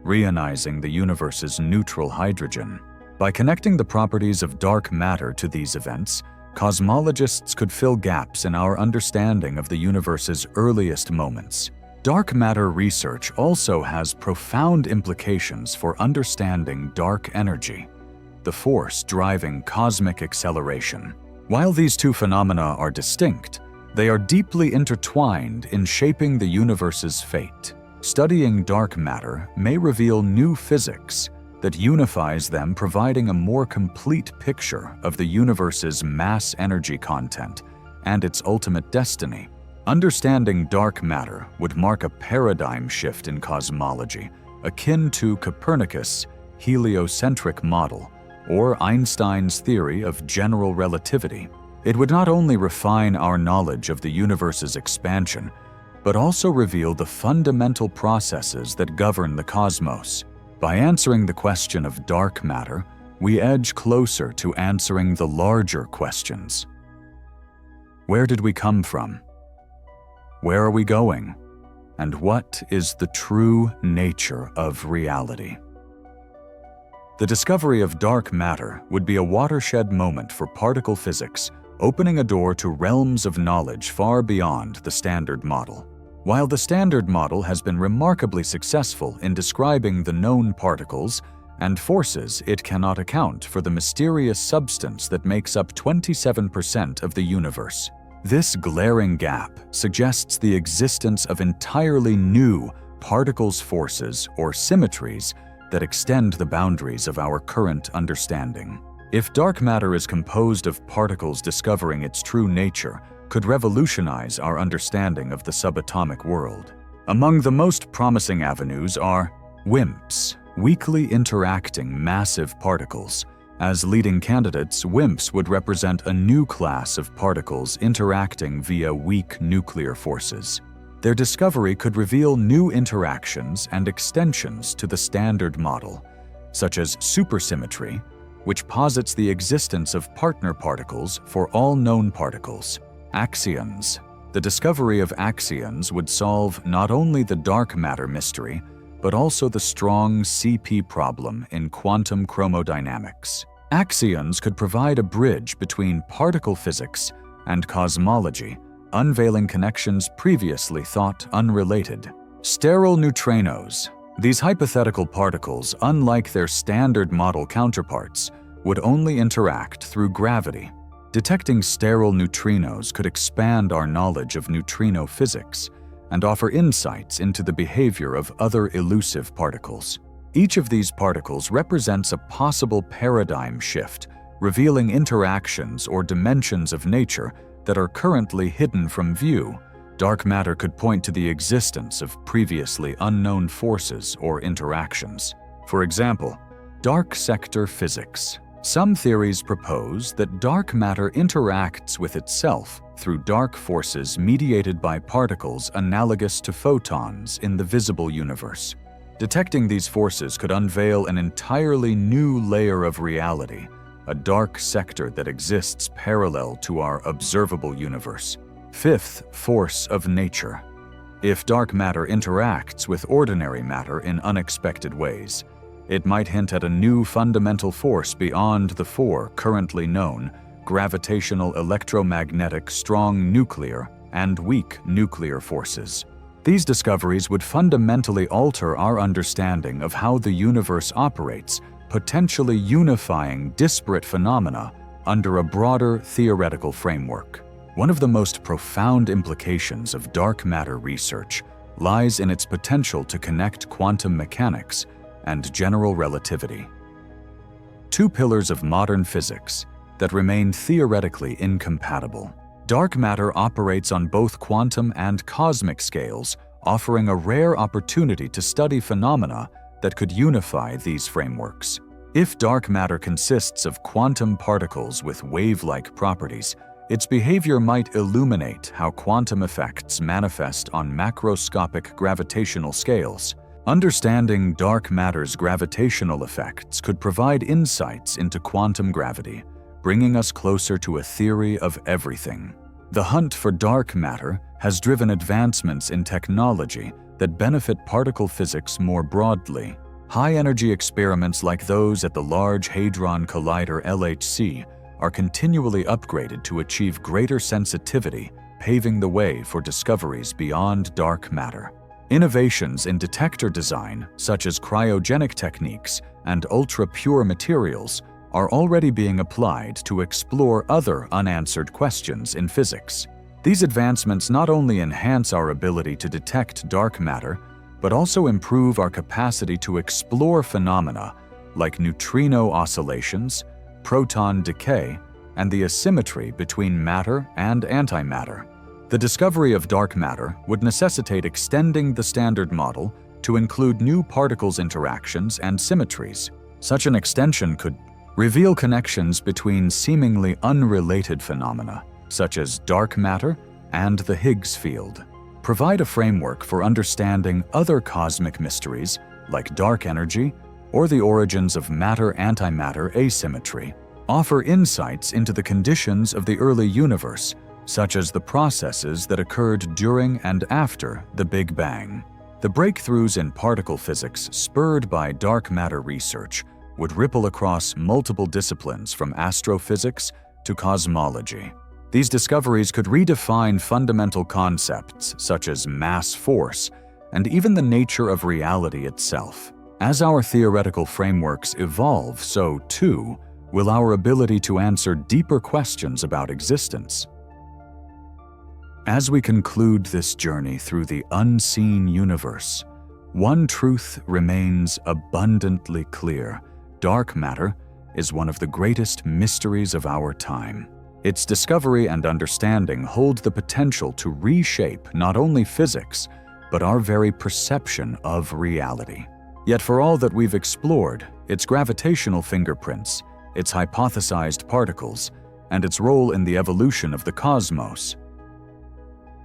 reionizing the universe's neutral hydrogen. By connecting the properties of dark matter to these events, cosmologists could fill gaps in our understanding of the universe's earliest moments. Dark matter research also has profound implications for understanding dark energy, the force driving cosmic acceleration. While these two phenomena are distinct, they are deeply intertwined in shaping the universe's fate. Studying dark matter may reveal new physics that unifies them, providing a more complete picture of the universe's mass energy content and its ultimate destiny. Understanding dark matter would mark a paradigm shift in cosmology, akin to Copernicus' heliocentric model or Einstein's theory of general relativity. It would not only refine our knowledge of the universe's expansion, but also reveal the fundamental processes that govern the cosmos. By answering the question of dark matter, we edge closer to answering the larger questions. Where did we come from? Where are we going? And what is the true nature of reality? The discovery of dark matter would be a watershed moment for particle physics, opening a door to realms of knowledge far beyond the Standard Model. While the Standard Model has been remarkably successful in describing the known particles and forces, it cannot account for the mysterious substance that makes up 27% of the universe. This glaring gap suggests the existence of entirely new particles forces or symmetries that extend the boundaries of our current understanding. If dark matter is composed of particles, discovering its true nature could revolutionize our understanding of the subatomic world. Among the most promising avenues are WIMPs, weakly interacting massive particles. As leading candidates, WIMPs would represent a new class of particles interacting via weak nuclear forces. Their discovery could reveal new interactions and extensions to the Standard Model, such as supersymmetry, which posits the existence of partner particles for all known particles. Axions. The discovery of axions would solve not only the dark matter mystery, but also the strong CP problem in quantum chromodynamics. Axions could provide a bridge between particle physics and cosmology, unveiling connections previously thought unrelated. Sterile neutrinos. These hypothetical particles, unlike their Standard Model counterparts, would only interact through gravity. Detecting sterile neutrinos could expand our knowledge of neutrino physics and offer insights into the behavior of other elusive particles. Each of these particles represents a possible paradigm shift, revealing interactions or dimensions of nature that are currently hidden from view. Dark matter could point to the existence of previously unknown forces or interactions. For example, dark sector physics. Some theories propose that dark matter interacts with itself through dark forces mediated by particles analogous to photons in the visible universe. Detecting these forces could unveil an entirely new layer of reality, a dark sector that exists parallel to our observable universe. Fifth, force of nature. If dark matter interacts with ordinary matter in unexpected ways, it might hint at a new fundamental force beyond the four currently known: gravitational, electromagnetic, strong nuclear, and weak nuclear forces. These discoveries would fundamentally alter our understanding of how the universe operates, potentially unifying disparate phenomena under a broader theoretical framework. One of the most profound implications of dark matter research lies in its potential to connect quantum mechanics and general relativity, two pillars of modern physics that remain theoretically incompatible. Dark matter operates on both quantum and cosmic scales, offering a rare opportunity to study phenomena that could unify these frameworks. If dark matter consists of quantum particles with wave-like properties, its behavior might illuminate how quantum effects manifest on macroscopic gravitational scales. Understanding dark matter's gravitational effects could provide insights into quantum gravity, bringing us closer to a theory of everything. The hunt for dark matter has driven advancements in technology that benefit particle physics more broadly. High-energy experiments like those at the Large Hadron Collider LHC are continually upgraded to achieve greater sensitivity, paving the way for discoveries beyond dark matter. Innovations in detector design, such as cryogenic techniques and ultra-pure materials, are already being applied to explore other unanswered questions in physics. These advancements not only enhance our ability to detect dark matter, but also improve our capacity to explore phenomena like neutrino oscillations, proton decay, and the asymmetry between matter and antimatter. The discovery of dark matter would necessitate extending the Standard Model to include new particles interactions and symmetries. Such an extension could reveal connections between seemingly unrelated phenomena, such as dark matter and the Higgs field, provide a framework for understanding other cosmic mysteries like dark energy or the origins of matter-antimatter asymmetry, offer insights into the conditions of the early universe, such as the processes that occurred during and after the Big Bang. The breakthroughs in particle physics spurred by dark matter research would ripple across multiple disciplines from astrophysics to cosmology. These discoveries could redefine fundamental concepts such as mass force and even the nature of reality itself. As our theoretical frameworks evolve, so too will our ability to answer deeper questions about existence. As we conclude this journey through the unseen universe, one truth remains abundantly clear: dark matter is one of the greatest mysteries of our time. Its discovery and understanding hold the potential to reshape not only physics, but our very perception of reality. Yet for all that we've explored, its gravitational fingerprints, its hypothesized particles, and its role in the evolution of the cosmos,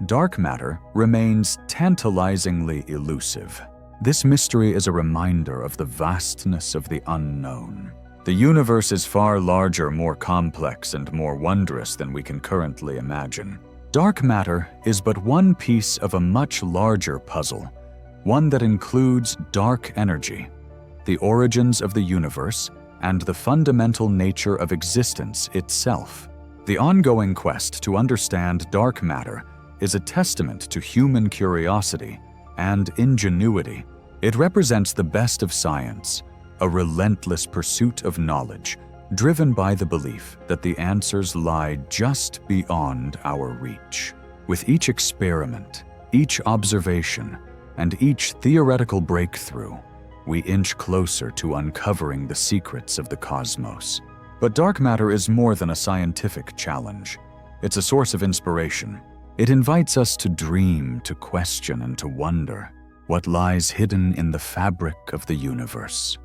dark matter remains tantalizingly elusive. This mystery is a reminder of the vastness of the unknown. The universe is far larger, more complex, and more wondrous than we can currently imagine. Dark matter is but one piece of a much larger puzzle, one that includes dark energy, the origins of the universe, and the fundamental nature of existence itself. The ongoing quest to understand dark matter is a testament to human curiosity and ingenuity. It represents the best of science, a relentless pursuit of knowledge, driven by the belief that the answers lie just beyond our reach. With each experiment, each observation, and each theoretical breakthrough, we inch closer to uncovering the secrets of the cosmos. But dark matter is more than a scientific challenge. It's a source of inspiration. It invites us to dream, to question, and to wonder what lies hidden in the fabric of the universe.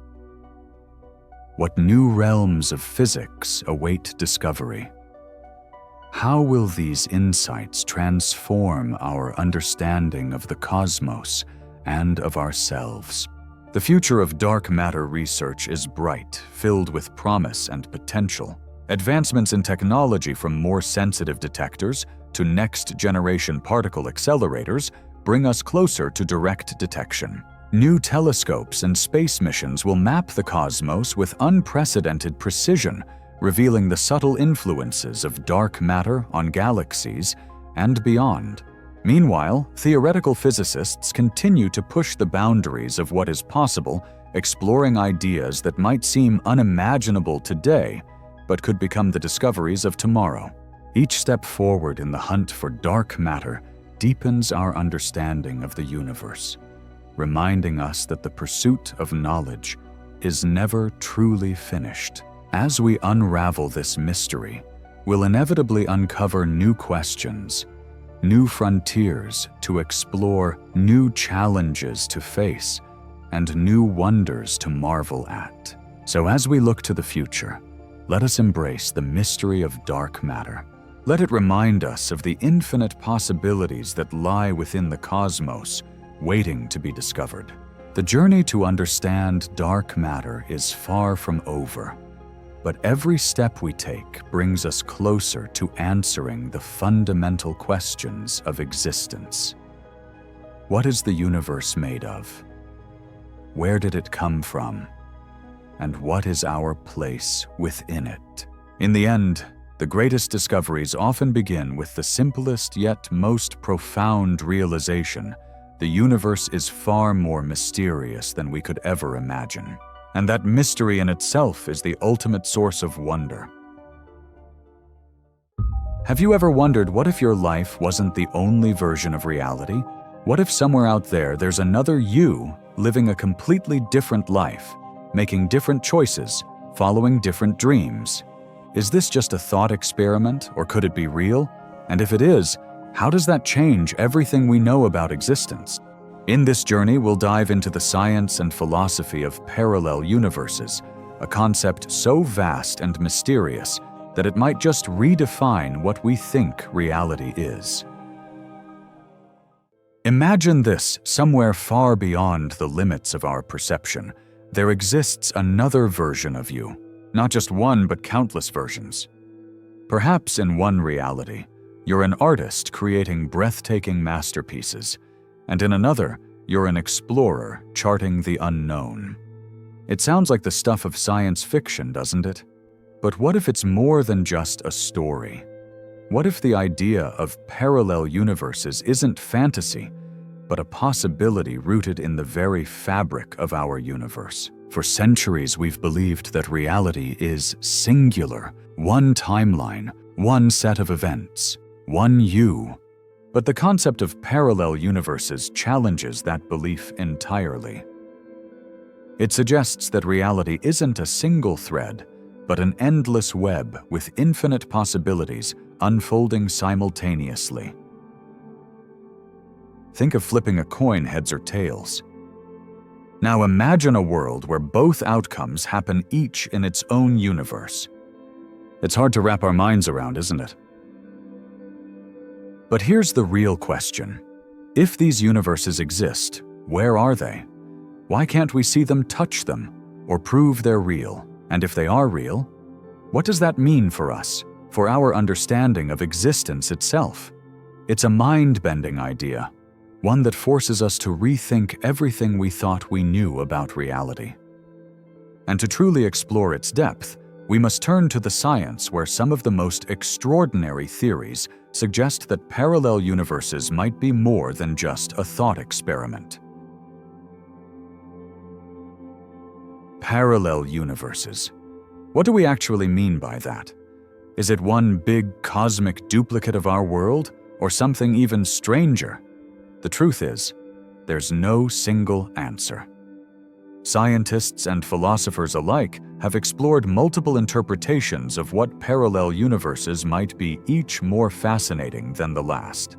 What new realms of physics await discovery? How will these insights transform our understanding of the cosmos and of ourselves? The future of dark matter research is bright, filled with promise and potential. Advancements in technology, from more sensitive detectors to next-generation particle accelerators, bring us closer to direct detection. New telescopes and space missions will map the cosmos with unprecedented precision, revealing the subtle influences of dark matter on galaxies and beyond. Meanwhile, theoretical physicists continue to push the boundaries of what is possible, exploring ideas that might seem unimaginable today, but could become the discoveries of tomorrow. Each step forward in the hunt for dark matter deepens our understanding of the universe, reminding us that the pursuit of knowledge is never truly finished. As we unravel this mystery, we'll inevitably uncover new questions, new frontiers to explore, new challenges to face, and new wonders to marvel at. So as we look to the future, let us embrace the mystery of dark matter. Let it remind us of the infinite possibilities that lie within the cosmos, waiting to be discovered. The journey to understand dark matter is far from over, but every step we take brings us closer to answering the fundamental questions of existence. What is the universe made of? Where did it come from? And what is our place within it? In the end, the greatest discoveries often begin with the simplest yet most profound realization: the universe is far more mysterious than we could ever imagine. And that mystery in itself is the ultimate source of wonder. Have you ever wondered, what if your life wasn't the only version of reality? What if somewhere out there there's another you living a completely different life, making different choices, following different dreams? Is this just a thought experiment, or could it be real? And if it is, how does that change everything we know about existence? In this journey, we'll dive into the science and philosophy of parallel universes, a concept so vast and mysterious that it might just redefine what we think reality is. Imagine this: somewhere far beyond the limits of our perception, there exists another version of you. Not just one, but countless versions. Perhaps in one reality, you're an artist creating breathtaking masterpieces, and in another, you're an explorer charting the unknown. It sounds like the stuff of science fiction, doesn't it? But what if it's more than just a story? What if the idea of parallel universes isn't fantasy, but a possibility rooted in the very fabric of our universe? For centuries, we've believed that reality is singular, one timeline, one set of events, one you. But the concept of parallel universes challenges that belief entirely. It suggests that reality isn't a single thread, but an endless web with infinite possibilities unfolding simultaneously. Think of flipping a coin heads or tails. Now imagine a world where both outcomes happen, each in its own universe. It's hard to wrap our minds around, isn't it? But here's the real question. If these universes exist, where are they? Why can't we see them, touch them, or prove they're real? And if they are real, what does that mean for us, for our understanding of existence itself? It's a mind-bending idea, one that forces us to rethink everything we thought we knew about reality. And to truly explore its depth, we must turn to the science, where some of the most extraordinary theories suggest that parallel universes might be more than just a thought experiment. Parallel universes. What do we actually mean by that? Is it one big cosmic duplicate of our world, or something even stranger? The truth is, there's no single answer. Scientists and philosophers alike have explored multiple interpretations of what parallel universes might be, each more fascinating than the last.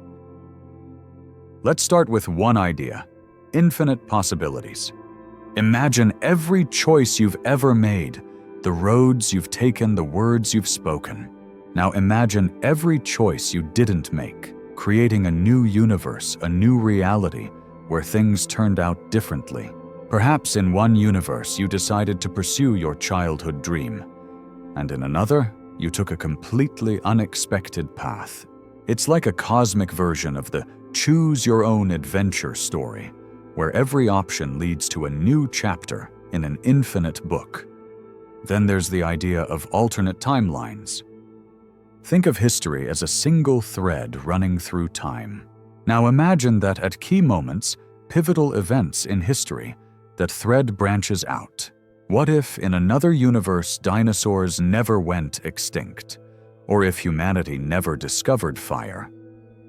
Let's start with one idea: infinite possibilities. Imagine every choice you've ever made, the roads you've taken, the words you've spoken. Now imagine every choice you didn't make, creating a new universe, a new reality, where things turned out differently. Perhaps in one universe you decided to pursue your childhood dream, and in another you took a completely unexpected path. It's like a cosmic version of the choose-your-own-adventure story, where every option leads to a new chapter in an infinite book. Then there's the idea of alternate timelines. Think of history as a single thread running through time. Now imagine that at key moments, pivotal events in history, that thread branches out. What if, in another universe, dinosaurs never went extinct? Or if humanity never discovered fire?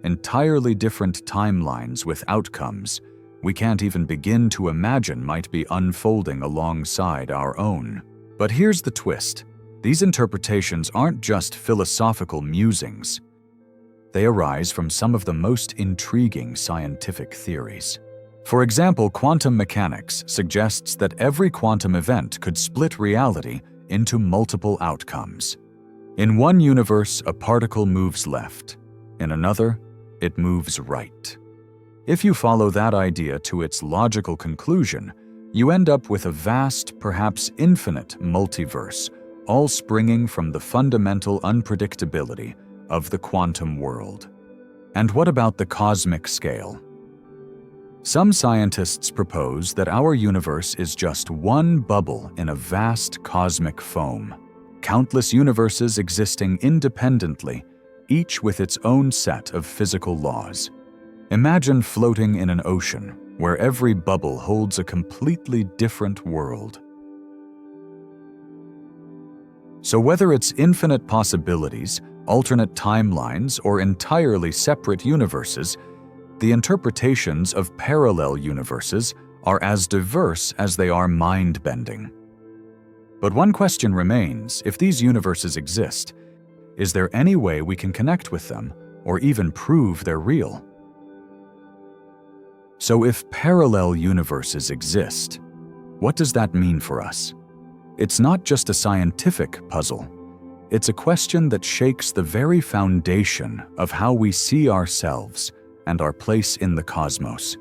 Entirely different timelines with outcomes we can't even begin to imagine might be unfolding alongside our own. But here's the twist. These interpretations aren't just philosophical musings. They arise from some of the most intriguing scientific theories. For example, quantum mechanics suggests that every quantum event could split reality into multiple outcomes. In one universe, a particle moves left. In another, it moves right. If you follow that idea to its logical conclusion, you end up with a vast, perhaps infinite multiverse, all springing from the fundamental unpredictability of the quantum world. And what about the cosmic scale? Some scientists propose that our universe is just one bubble in a vast cosmic foam, countless universes existing independently, each with its own set of physical laws. Imagine floating in an ocean where every bubble holds a completely different world. So whether it's infinite possibilities, alternate timelines, or entirely separate universes, the interpretations of parallel universes are as diverse as they are mind-bending. But one question remains: if these universes exist, is there any way we can connect with them, or even prove they're real? So if parallel universes exist, what does that mean for us? It's not just a scientific puzzle. It's a question that shakes the very foundation of how we see ourselves and our place in the cosmos.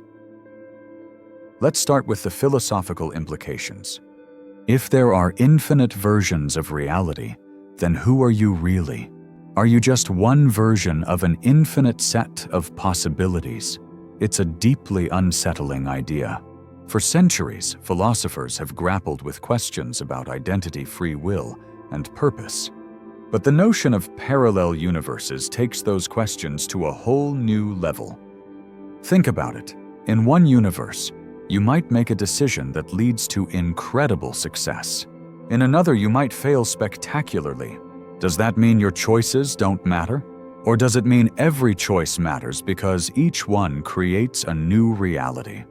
Let's start with the philosophical implications. If there are infinite versions of reality, then who are you really? Are you just one version of an infinite set of possibilities? It's a deeply unsettling idea. For centuries, philosophers have grappled with questions about identity, free will, and purpose. But the notion of parallel universes takes those questions to a whole new level. Think about it. In one universe, you might make a decision that leads to incredible success. In another, you might fail spectacularly. Does that mean your choices don't matter? Or does it mean every choice matters because each one creates a new reality?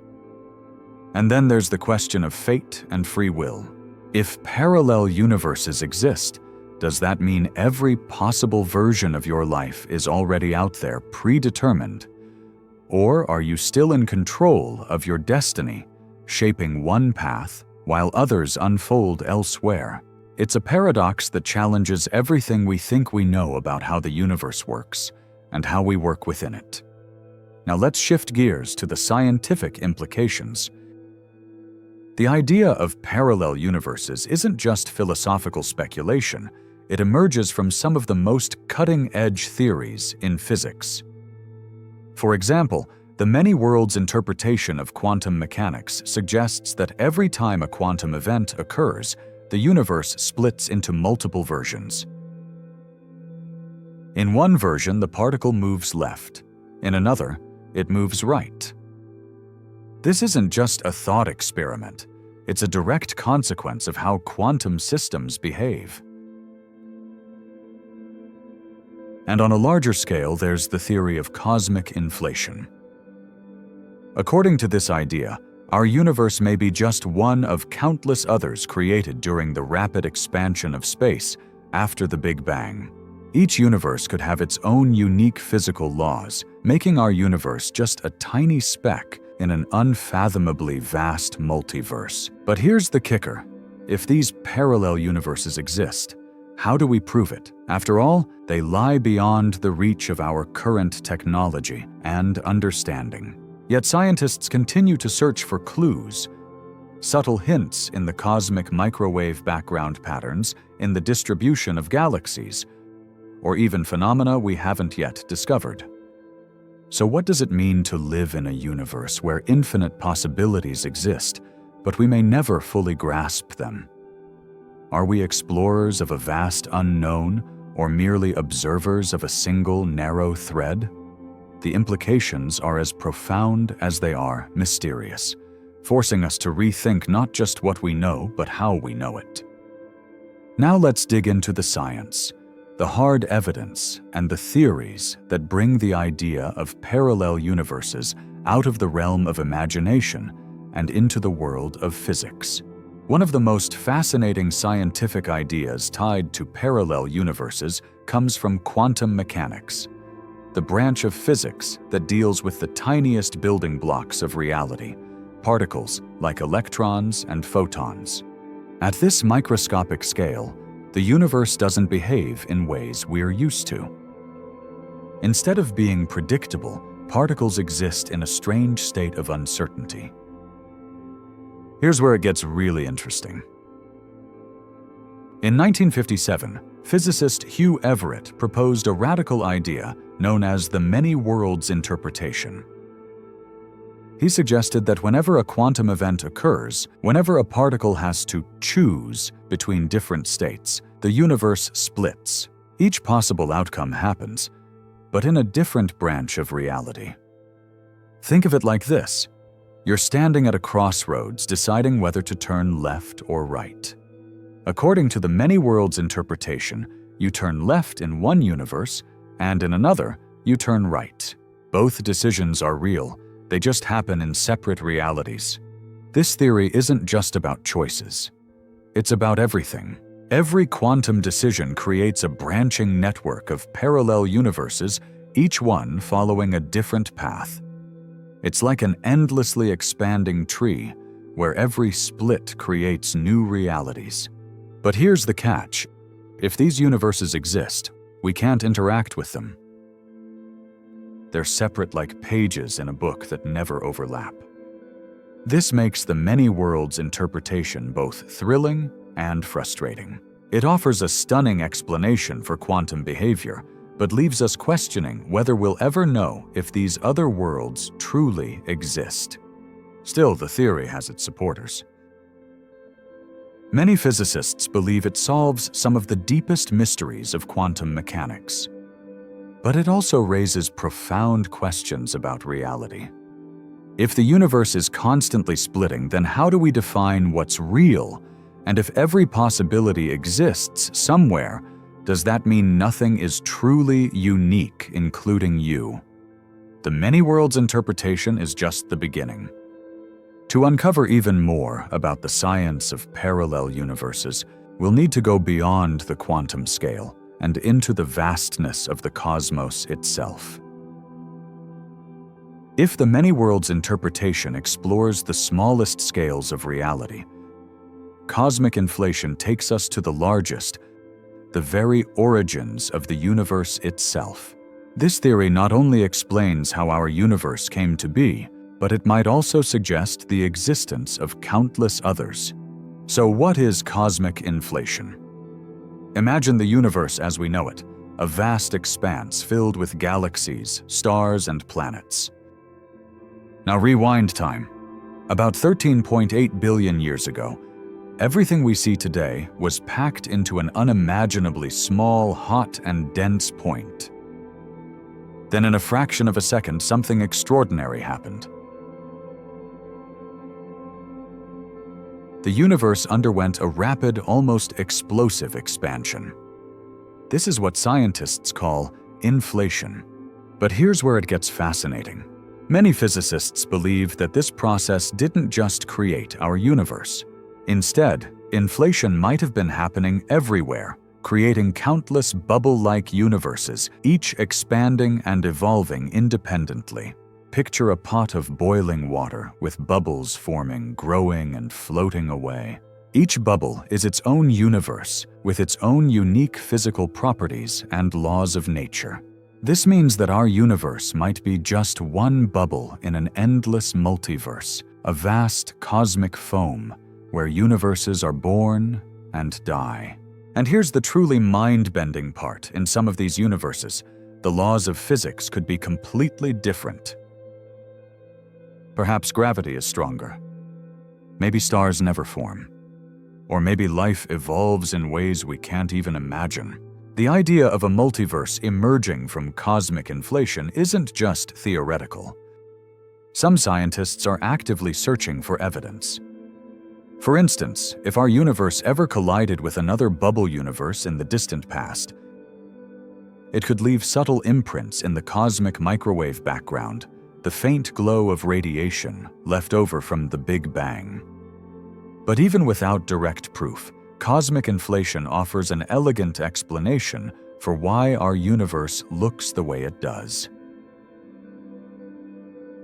And then there's the question of fate and free will. If parallel universes exist, does that mean every possible version of your life is already out there, predetermined? Or are you still in control of your destiny, shaping one path while others unfold elsewhere? It's a paradox that challenges everything we think we know about how the universe works and how we work within it. Now let's shift gears to the scientific implications. The idea of parallel universes isn't just philosophical speculation. It emerges from some of the most cutting-edge theories in physics. For example, the many worlds interpretation of quantum mechanics suggests that every time a quantum event occurs, the universe splits into multiple versions. In one version, the particle moves left. In another, it moves right. This isn't just a thought experiment. It's a direct consequence of how quantum systems behave. And on a larger scale, there's the theory of cosmic inflation. According to this idea, our universe may be just one of countless others created during the rapid expansion of space after the Big Bang. Each universe could have its own unique physical laws, making our universe just a tiny speck in an unfathomably vast multiverse. But here's the kicker. If these parallel universes exist, how do we prove it? After all, they lie beyond the reach of our current technology and understanding. Yet scientists continue to search for clues, subtle hints in the cosmic microwave background patterns in the distribution of galaxies, or even phenomena we haven't yet discovered. So what does it mean to live in a universe where infinite possibilities exist, but we may never fully grasp them? Are we explorers of a vast unknown, or merely observers of a single narrow thread? The implications are as profound as they are mysterious, forcing us to rethink not just what we know, but how we know it. Now let's dig into the science, the hard evidence, and the theories that bring the idea of parallel universes out of the realm of imagination and into the world of physics. One of the most fascinating scientific ideas tied to parallel universes comes from quantum mechanics, the branch of physics that deals with the tiniest building blocks of reality, particles like electrons and photons. At this microscopic scale, the universe doesn't behave in ways we're used to. Instead of being predictable, particles exist in a strange state of uncertainty. Here's where it gets really interesting. In 1957, physicist Hugh Everett proposed a radical idea known as the many worlds interpretation. He suggested that whenever a quantum event occurs, whenever a particle has to choose between different states, the universe splits. Each possible outcome happens, but in a different branch of reality. Think of it like this. You're standing at a crossroads deciding whether to turn left or right. According to the many worlds interpretation, you turn left in one universe, and in another, you turn right. Both decisions are real, they just happen in separate realities. This theory isn't just about choices. It's about everything. Every quantum decision creates a branching network of parallel universes, each one following a different path. It's like an endlessly expanding tree, where every split creates new realities. But here's the catch. If these universes exist, we can't interact with them. They're separate like pages in a book that never overlap. This makes the many worlds interpretation both thrilling and frustrating. It offers a stunning explanation for quantum behavior, but leaves us questioning whether we'll ever know if these other worlds truly exist. Still, the theory has its supporters. Many physicists believe it solves some of the deepest mysteries of quantum mechanics. But it also raises profound questions about reality. If the universe is constantly splitting, then how do we define what's real? And if every possibility exists somewhere, does that mean nothing is truly unique, including you? The many worlds interpretation is just the beginning. To uncover even more about the science of parallel universes, we'll need to go beyond the quantum scale and into the vastness of the cosmos itself. If the many worlds interpretation explores the smallest scales of reality, cosmic inflation takes us to the largest, the very origins of the universe itself. This theory not only explains how our universe came to be, but it might also suggest the existence of countless others. So what is cosmic inflation? Imagine the universe as we know it, a vast expanse filled with galaxies, stars, and planets. Now rewind time. About 13.8 billion years ago, everything we see today was packed into an unimaginably small, hot, and dense point. Then in a fraction of a second, something extraordinary happened. The universe underwent a rapid, almost explosive expansion. This is what scientists call inflation. But here's where it gets fascinating. Many physicists believe that this process didn't just create our universe. Instead, inflation might have been happening everywhere, creating countless bubble-like universes, each expanding and evolving independently. Picture a pot of boiling water with bubbles forming, growing, and floating away. Each bubble is its own universe with its own unique physical properties and laws of nature. This means that our universe might be just one bubble in an endless multiverse, a vast cosmic foam where universes are born and die. And here's the truly mind-bending part. In some of these universes, the laws of physics could be completely different. Perhaps gravity is stronger. Maybe stars never form. Or maybe life evolves in ways we can't even imagine. The idea of a multiverse emerging from cosmic inflation isn't just theoretical. Some scientists are actively searching for evidence. For instance, if our universe ever collided with another bubble universe in the distant past, it could leave subtle imprints in the cosmic microwave background, the faint glow of radiation left over from the Big Bang. But even without direct proof, cosmic inflation offers an elegant explanation for why our universe looks the way it does.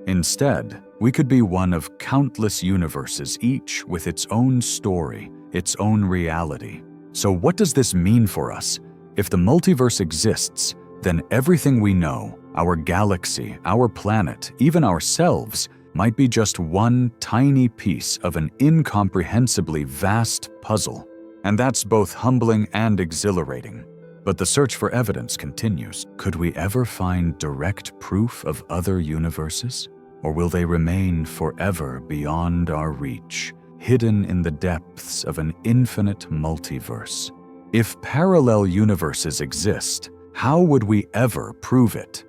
Instead, we could be one of countless universes, each with its own story, its own reality. So what does this mean for us? If the multiverse exists, then everything we know, our galaxy, our planet, even ourselves, might be just one tiny piece of an incomprehensibly vast puzzle. And that's both humbling and exhilarating. But the search for evidence continues. Could we ever find direct proof of other universes? Or will they remain forever beyond our reach, hidden in the depths of an infinite multiverse? If parallel universes exist, how would we ever prove it?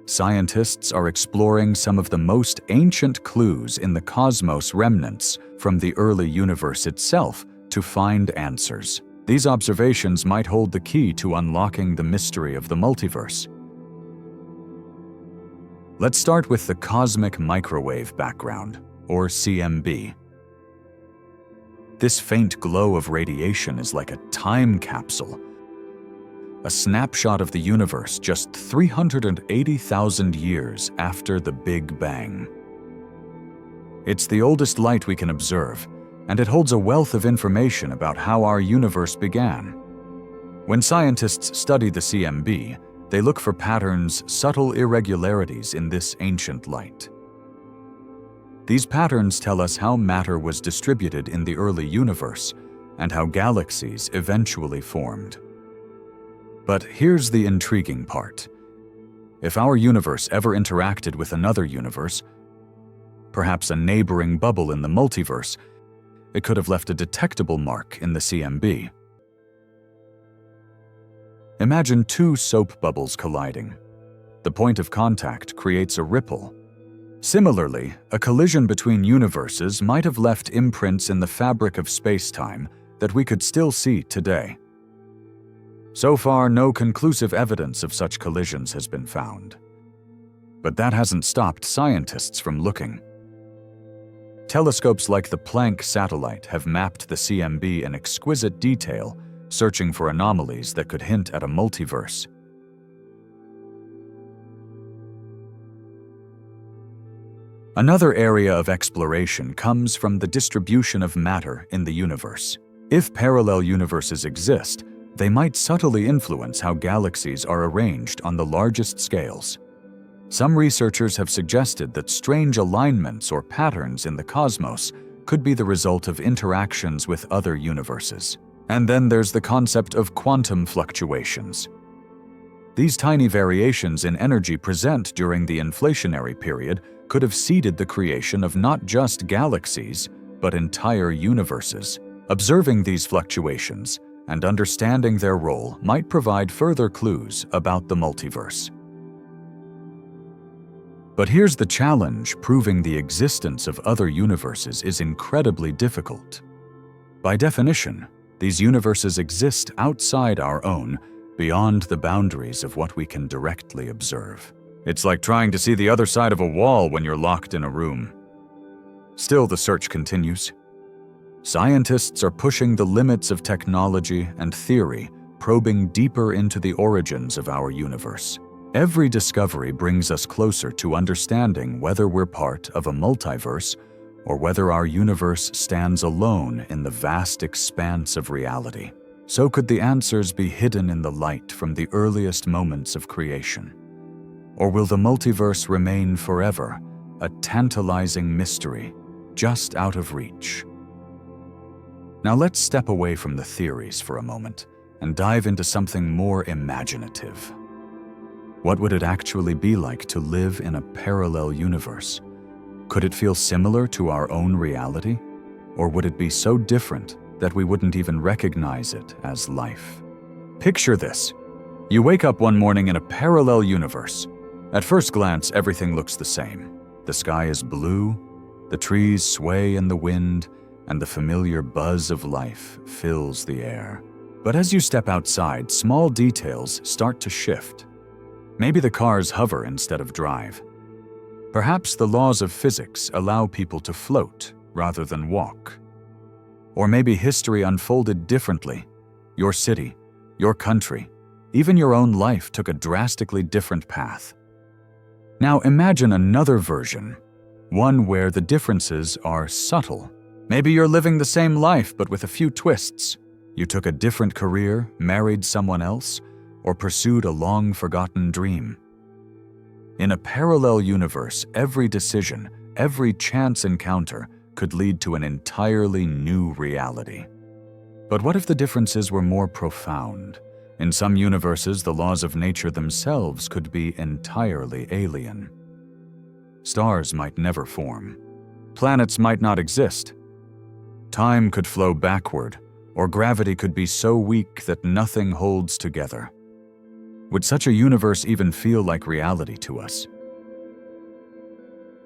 Scientists are exploring some of the most ancient clues in the cosmos remnants from the early universe itself to find answers. These observations might hold the key to unlocking the mystery of the multiverse. Let's start with the cosmic microwave background, or CMB. This faint glow of radiation is like a time capsule, a snapshot of the universe just 380,000 years after the Big Bang. It's the oldest light we can observe, and it holds a wealth of information about how our universe began. When scientists study the CMB, they look for patterns, subtle irregularities in this ancient light. These patterns tell us how matter was distributed in the early universe and how galaxies eventually formed. But here's the intriguing part. If our universe ever interacted with another universe, perhaps a neighboring bubble in the multiverse, it could have left a detectable mark in the CMB. Imagine two soap bubbles colliding. The point of contact creates a ripple. Similarly, a collision between universes might have left imprints in the fabric of space-time that we could still see today. So far, no conclusive evidence of such collisions has been found. But that hasn't stopped scientists from looking. Telescopes like the Planck satellite have mapped the CMB in exquisite detail, searching for anomalies that could hint at a multiverse. Another area of exploration comes from the distribution of matter in the universe. If parallel universes exist, they might subtly influence how galaxies are arranged on the largest scales. Some researchers have suggested that strange alignments or patterns in the cosmos could be the result of interactions with other universes. And then there's the concept of quantum fluctuations. These tiny variations in energy present during the inflationary period could have seeded the creation of not just galaxies, but entire universes. Observing these fluctuations and understanding their role might provide further clues about the multiverse. But here's the challenge: proving the existence of other universes is incredibly difficult. By definition, these universes exist outside our own, beyond the boundaries of what we can directly observe. It's like trying to see the other side of a wall when you're locked in a room. Still, the search continues. Scientists are pushing the limits of technology and theory, probing deeper into the origins of our universe. Every discovery brings us closer to understanding whether we're part of a multiverse or whether our universe stands alone in the vast expanse of reality. So could the answers be hidden in the light from the earliest moments of creation? Or will the multiverse remain forever, a tantalizing mystery, just out of reach? Now let's step away from the theories for a moment and dive into something more imaginative. What would it actually be like to live in a parallel universe? Could it feel similar to our own reality? Or would it be so different that we wouldn't even recognize it as life? Picture this. You wake up one morning in a parallel universe. At first glance, everything looks the same. The sky is blue, the trees sway in the wind, and the familiar buzz of life fills the air. But as you step outside, small details start to shift. Maybe the cars hover instead of drive. Perhaps the laws of physics allow people to float rather than walk. Or maybe history unfolded differently. Your city, your country, even your own life took a drastically different path. Now imagine another version, one where the differences are subtle. Maybe you're living the same life but with a few twists. You took a different career, married someone else, or pursued a long-forgotten dream. In a parallel universe, every decision, every chance encounter could lead to an entirely new reality. But what if the differences were more profound? In some universes, the laws of nature themselves could be entirely alien. Stars might never form. Planets might not exist. Time could flow backward, or gravity could be so weak that nothing holds together. Would such a universe even feel like reality to us?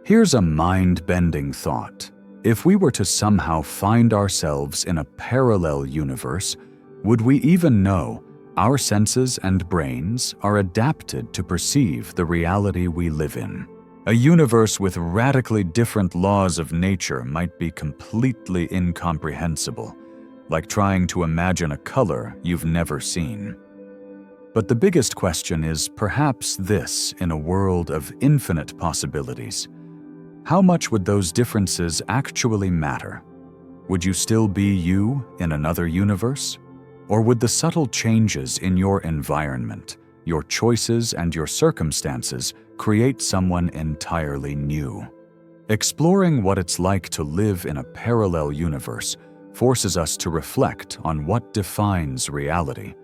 Here's a mind-bending thought. If we were to somehow find ourselves in a parallel universe, would we even know our senses and brains are adapted to perceive the reality we live in? A universe with radically different laws of nature might be completely incomprehensible, like trying to imagine a color you've never seen. But the biggest question is perhaps this: in a world of infinite possibilities, how much would those differences actually matter? Would you still be you in another universe? Or would the subtle changes in your environment, your choices and your circumstances create someone entirely new? Exploring what it's like to live in a parallel universe forces us to reflect on what defines reality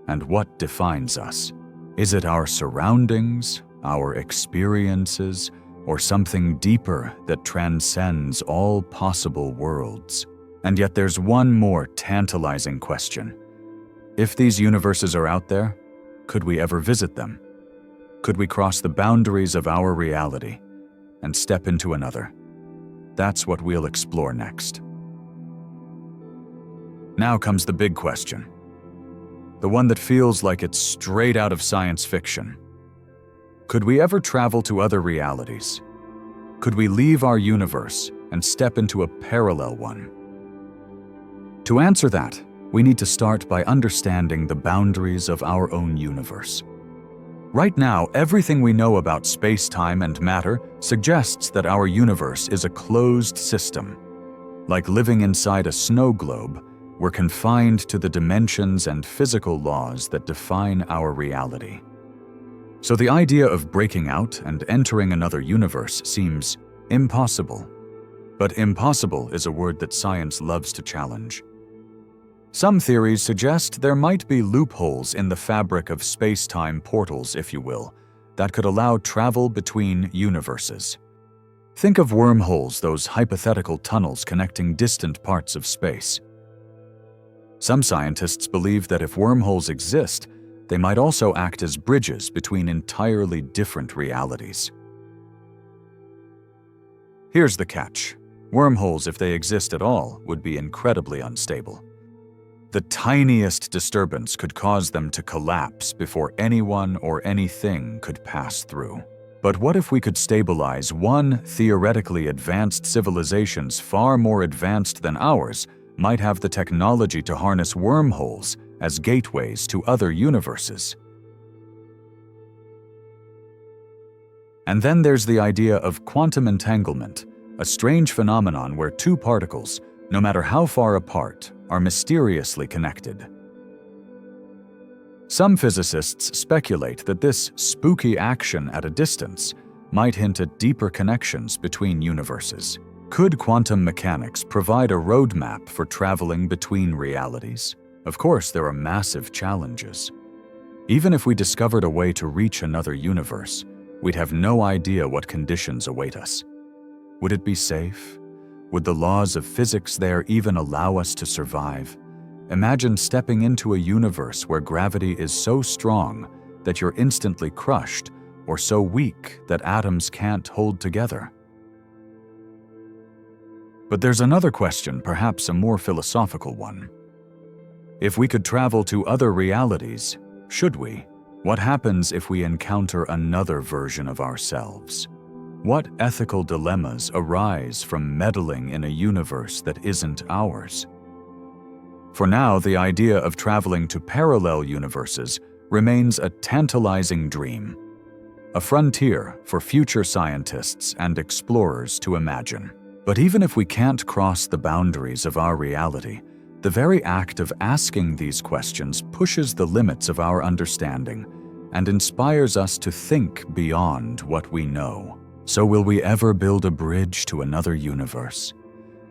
and what defines us. Is it our surroundings, our experiences, or something deeper that transcends all possible worlds? And yet there's one more tantalizing question. If these universes are out there, could we ever visit them? Could we cross the boundaries of our reality and step into another? That's what we'll explore next. Now comes the big question. The one that feels like it's straight out of science fiction. Could we ever travel to other realities? Could we leave our universe and step into a parallel one? To answer that, we need to start by understanding the boundaries of our own universe. Right now, everything we know about space-time and matter suggests that our universe is a closed system. Like living inside a snow globe, we're confined to the dimensions and physical laws that define our reality. So the idea of breaking out and entering another universe seems impossible. But impossible is a word that science loves to challenge. Some theories suggest there might be loopholes in the fabric of space-time portals, if you will, that could allow travel between universes. Think of wormholes, those hypothetical tunnels connecting distant parts of space. Some scientists believe that if wormholes exist, they might also act as bridges between entirely different realities. Here's the catch. Wormholes, if they exist at all, would be incredibly unstable. The tiniest disturbance could cause them to collapse before anyone or anything could pass through. But what if we could stabilize one theoretically advanced civilizations far more advanced than ours might have the technology to harness wormholes as gateways to other universes? And then there's the idea of quantum entanglement, a strange phenomenon where two particles, no matter how far apart, are mysteriously connected. Some physicists speculate that this spooky action at a distance might hint at deeper connections between universes. Could quantum mechanics provide a roadmap for traveling between realities? Of course, there are massive challenges. Even if we discovered a way to reach another universe, we'd have no idea what conditions await us. Would it be safe? Would the laws of physics there even allow us to survive? Imagine stepping into a universe where gravity is so strong that you're instantly crushed, or so weak that atoms can't hold together. But there's another question, perhaps a more philosophical one. If we could travel to other realities, should we? What happens if we encounter another version of ourselves? What ethical dilemmas arise from meddling in a universe that isn't ours? For now, the idea of traveling to parallel universes remains a tantalizing dream, a frontier for future scientists and explorers to imagine. But even if we can't cross the boundaries of our reality, the very act of asking these questions pushes the limits of our understanding and inspires us to think beyond what we know. So will we ever build a bridge to another universe?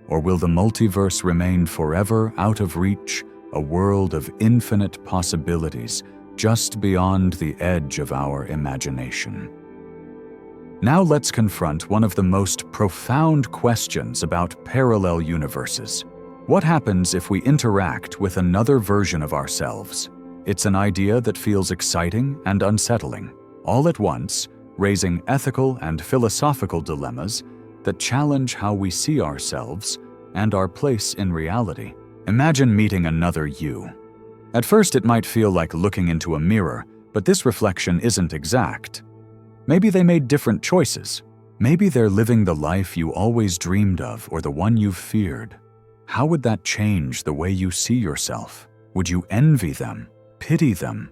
Or will the multiverse remain forever out of reach, a world of infinite possibilities just beyond the edge of our imagination? Now let's confront one of the most profound questions about parallel universes. What happens if we interact with another version of ourselves? It's an idea that feels exciting and unsettling, all at once, raising ethical and philosophical dilemmas that challenge how we see ourselves and our place in reality. Imagine meeting another you. At first, it might feel like looking into a mirror, but this reflection isn't exact. Maybe they made different choices. Maybe they're living the life you always dreamed of or the one you've feared. How would that change the way you see yourself? Would you envy them, pity them,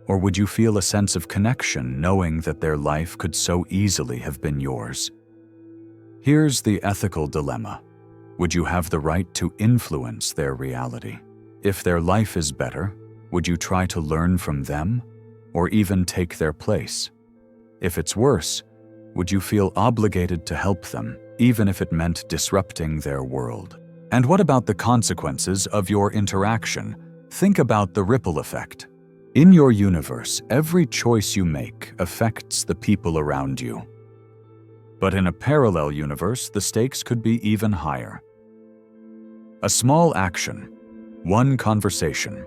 or would you feel a sense of connection knowing that their life could so easily have been yours? Here's the ethical dilemma. Would you have the right to influence their reality? If their life is better, would you try to learn from them or even take their place? If it's worse, would you feel obligated to help them, even if it meant disrupting their world? And what about the consequences of your interaction? Think about the ripple effect. In your universe, every choice you make affects the people around you. But in a parallel universe, the stakes could be even higher. A small action, one conversation,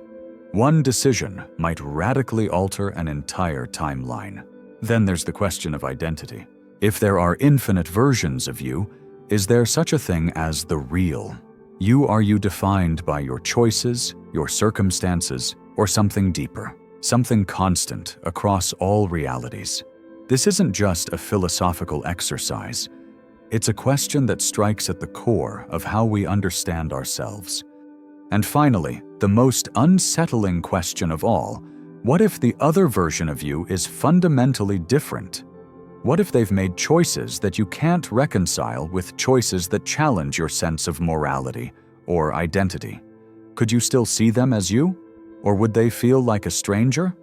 one decision might radically alter an entire timeline. Then there's the question of identity. If there are infinite versions of you, is there such a thing as the real? Are you defined by your choices, your circumstances, or something deeper, something constant across all realities? This isn't just a philosophical exercise. It's a question that strikes at the core of how we understand ourselves. And finally, the most unsettling question of all, what if the other version of you is fundamentally different? What if they've made choices that you can't reconcile with choices that challenge your sense of morality or identity? Could you still see them as you? Or would they feel like a stranger?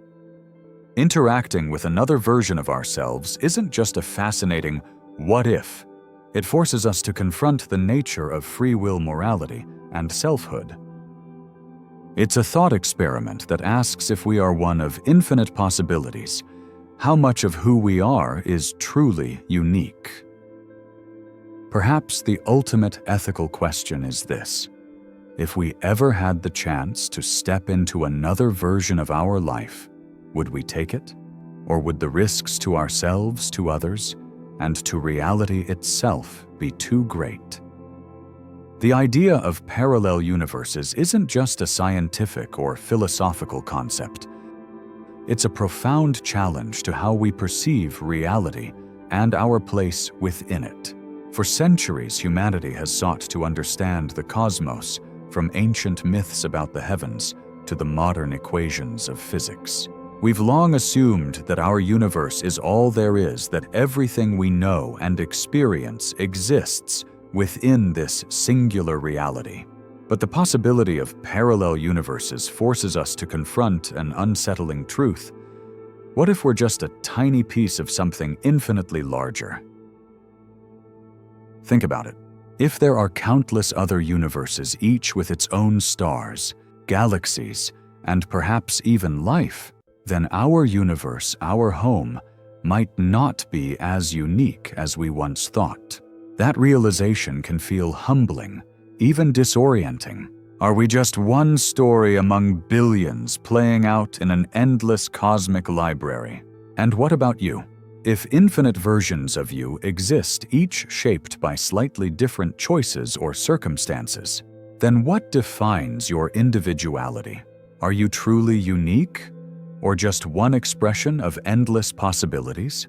Interacting with another version of ourselves isn't just a fascinating what if. It forces us to confront the nature of free will morality and selfhood. It's a thought experiment that asks if we are one of infinite possibilities. How much of who we are is truly unique? Perhaps the ultimate ethical question is this: if we ever had the chance to step into another version of our life, would we take it? Or would the risks to ourselves, to others, and to reality itself be too great? The idea of parallel universes isn't just a scientific or philosophical concept. It's a profound challenge to how we perceive reality and our place within it. For centuries, humanity has sought to understand the cosmos, from ancient myths about the heavens to the modern equations of physics. We've long assumed that our universe is all there is, that everything we know and experience exists within this singular reality. But the possibility of parallel universes forces us to confront an unsettling truth. What if we're just a tiny piece of something infinitely larger? Think about it. If there are countless other universes, each with its own stars, galaxies, and perhaps even life, then our universe, our home, might not be as unique as we once thought. That realization can feel humbling, even disorienting. Are we just one story among billions playing out in an endless cosmic library? And what about you? If infinite versions of you exist, each shaped by slightly different choices or circumstances, then what defines your individuality? Are you truly unique, or just one expression of endless possibilities?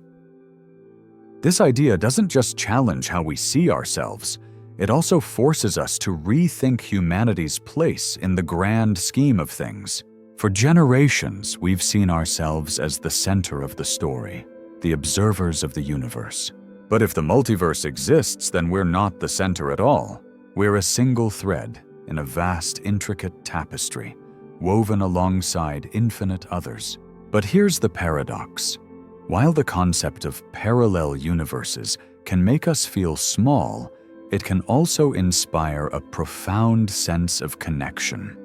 This idea doesn't just challenge how we see ourselves, it also forces us to rethink humanity's place in the grand scheme of things. For generations, we've seen ourselves as the center of the story, the observers of the universe. But if the multiverse exists, then we're not the center at all. We're a single thread in a vast, intricate tapestry, woven alongside infinite others. But here's the paradox. While the concept of parallel universes can make us feel small, it can also inspire a profound sense of connection.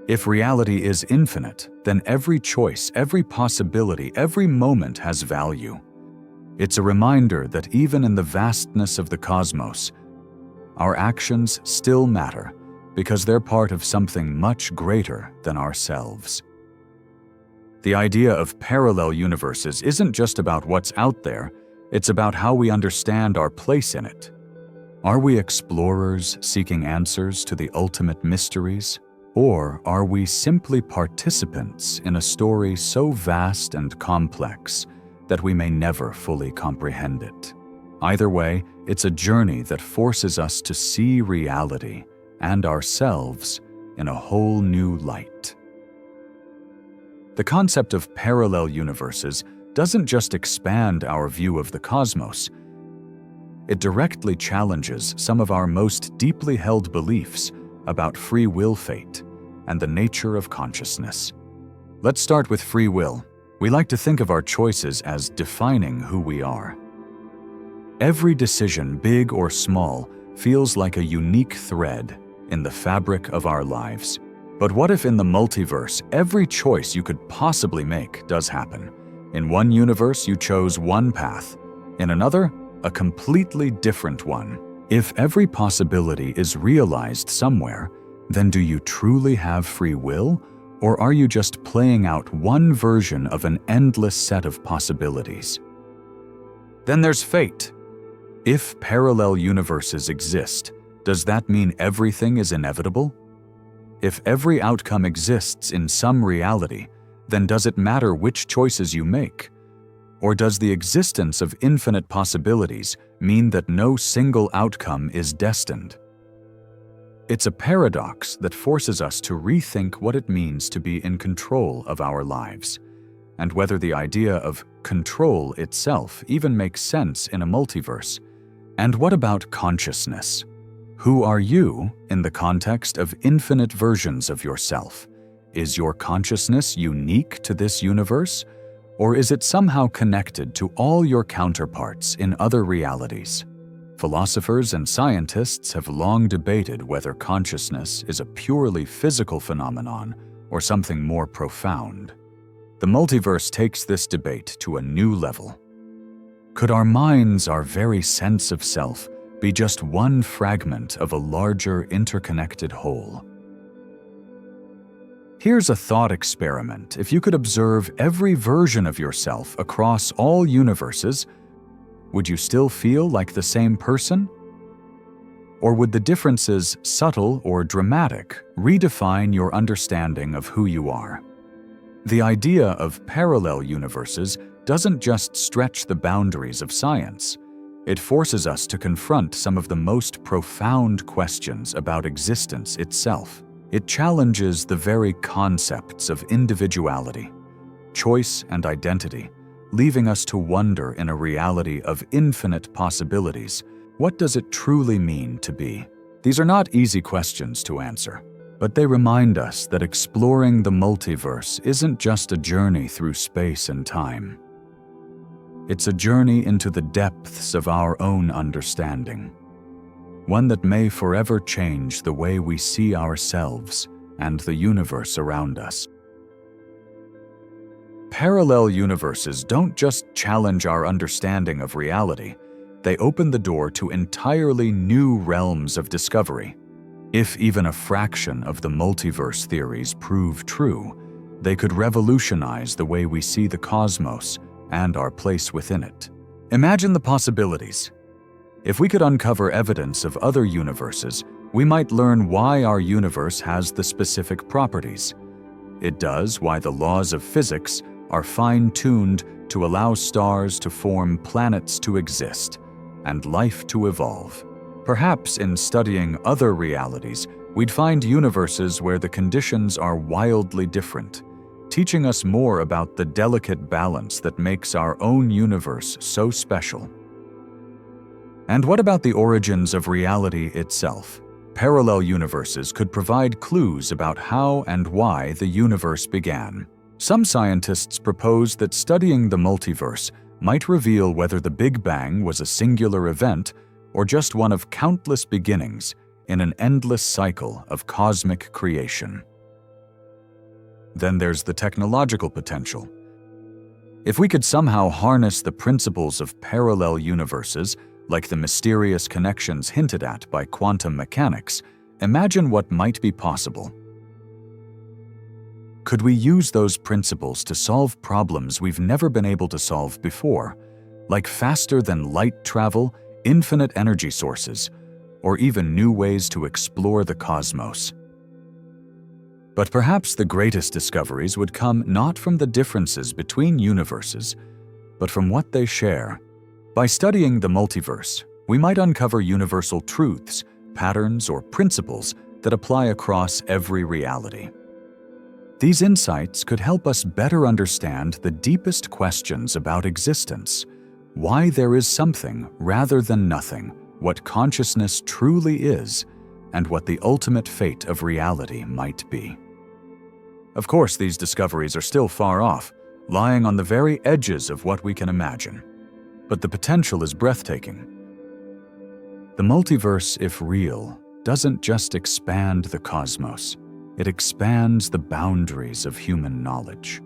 If reality is infinite, then every choice, every possibility, every moment has value. It's a reminder that even in the vastness of the cosmos, our actions still matter because they're part of something much greater than ourselves. The idea of parallel universes isn't just about what's out there, it's about how we understand our place in it. Are we explorers seeking answers to the ultimate mysteries? Or are we simply participants in a story so vast and complex that we may never fully comprehend it? Either way, it's a journey that forces us to see reality and ourselves in a whole new light. The concept of parallel universes doesn't just expand our view of the cosmos, it directly challenges some of our most deeply held beliefs about free will fate and the nature of consciousness. Let's start with free will. We like to think of our choices as defining who we are. Every decision, big or small, feels like a unique thread in the fabric of our lives. But what if in the multiverse, every choice you could possibly make does happen? In one universe, you chose one path. In another, a completely different one. If every possibility is realized somewhere, then do you truly have free will? Or are you just playing out one version of an endless set of possibilities? Then there's fate. If parallel universes exist, does that mean everything is inevitable? If every outcome exists in some reality, then does it matter which choices you make? Or does the existence of infinite possibilities mean that no single outcome is destined? It's a paradox that forces us to rethink what it means to be in control of our lives, and whether the idea of control itself even makes sense in a multiverse. And what about consciousness? Who are you in the context of infinite versions of yourself? Is your consciousness unique to this universe? Or is it somehow connected to all your counterparts in other realities? Philosophers and scientists have long debated whether consciousness is a purely physical phenomenon or something more profound. The multiverse takes this debate to a new level. Could our minds, our very sense of self, be just one fragment of a larger interconnected whole? Here's a thought experiment. If you could observe every version of yourself across all universes, would you still feel like the same person? Or would the differences, subtle or dramatic, redefine your understanding of who you are? The idea of parallel universes doesn't just stretch the boundaries of science. It forces us to confront some of the most profound questions about existence itself. It challenges the very concepts of individuality, choice, and identity, leaving us to wonder in a reality of infinite possibilities. What does it truly mean to be? These are not easy questions to answer, but they remind us that exploring the multiverse isn't just a journey through space and time. It's a journey into the depths of our own understanding, one that may forever change the way we see ourselves and the universe around us. Parallel universes don't just challenge our understanding of reality, they open the door to entirely new realms of discovery. If even a fraction of the multiverse theories prove true, they could revolutionize the way we see the cosmos and our place within it. Imagine the possibilities. If we could uncover evidence of other universes, we might learn why our universe has the specific properties it does, why the laws of physics are fine-tuned to allow stars to form, planets to exist, and life to evolve. Perhaps in studying other realities, we'd find universes where the conditions are wildly different, teaching us more about the delicate balance that makes our own universe so special. And what about the origins of reality itself? Parallel universes could provide clues about how and why the universe began. Some scientists propose that studying the multiverse might reveal whether the Big Bang was a singular event or just one of countless beginnings in an endless cycle of cosmic creation. Then there's the technological potential. If we could somehow harness the principles of parallel universes, like the mysterious connections hinted at by quantum mechanics, imagine what might be possible. Could we use those principles to solve problems we've never been able to solve before, like faster-than-light travel, infinite energy sources, or even new ways to explore the cosmos? But perhaps the greatest discoveries would come not from the differences between universes, but from what they share. By studying the multiverse, we might uncover universal truths, patterns, or principles that apply across every reality. These insights could help us better understand the deepest questions about existence, why there is something rather than nothing, what consciousness truly is, and what the ultimate fate of reality might be. Of course, these discoveries are still far off, lying on the very edges of what we can imagine. But the potential is breathtaking. The multiverse, if real, doesn't just expand the cosmos. It expands the boundaries of human knowledge,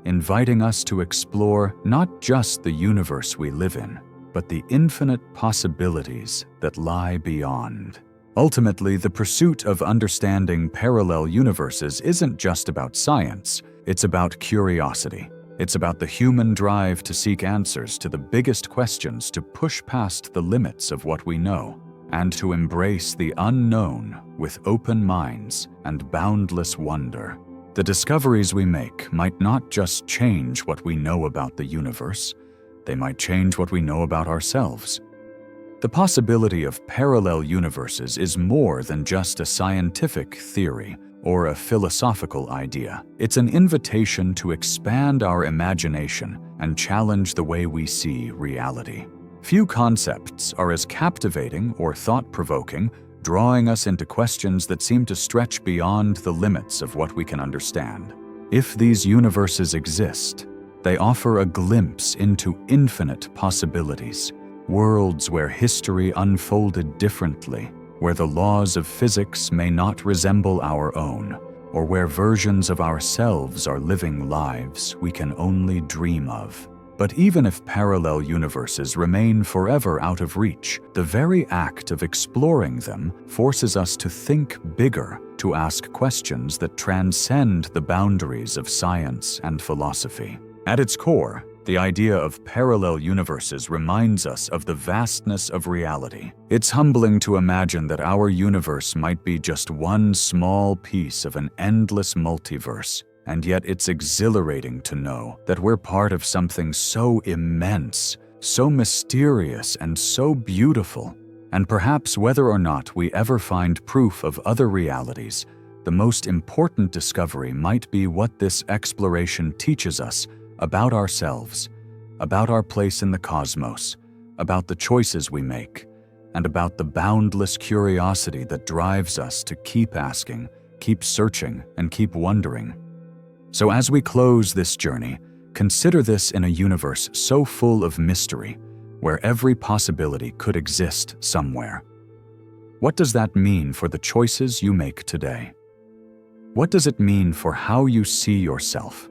inviting us to explore not just the universe we live in, but the infinite possibilities that lie beyond. Ultimately, the pursuit of understanding parallel universes isn't just about science, it's about curiosity. It's about the human drive to seek answers to the biggest questions, to push past the limits of what we know, and to embrace the unknown with open minds and boundless wonder. The discoveries we make might not just change what we know about the universe, they might change what we know about ourselves. The possibility of parallel universes is more than just a scientific theory or a philosophical idea. It's an invitation to expand our imagination and challenge the way we see reality. Few concepts are as captivating or thought-provoking, drawing us into questions that seem to stretch beyond the limits of what we can understand. If these universes exist, they offer a glimpse into infinite possibilities. Worlds where history unfolded differently, where the laws of physics may not resemble our own, or where versions of ourselves are living lives we can only dream of. But even if parallel universes remain forever out of reach, the very act of exploring them forces us to think bigger, to ask questions that transcend the boundaries of science and philosophy. At its core, the idea of parallel universes reminds us of the vastness of reality. It's humbling to imagine that our universe might be just one small piece of an endless multiverse, and yet it's exhilarating to know that we're part of something so immense, so mysterious, and so beautiful. And perhaps whether or not we ever find proof of other realities, the most important discovery might be what this exploration teaches us about ourselves, about our place in the cosmos, about the choices we make, and about the boundless curiosity that drives us to keep asking, keep searching, and keep wondering. So as we close this journey, consider this in a universe so full of mystery, where every possibility could exist somewhere. What does that mean for the choices you make today? What does it mean for how you see yourself,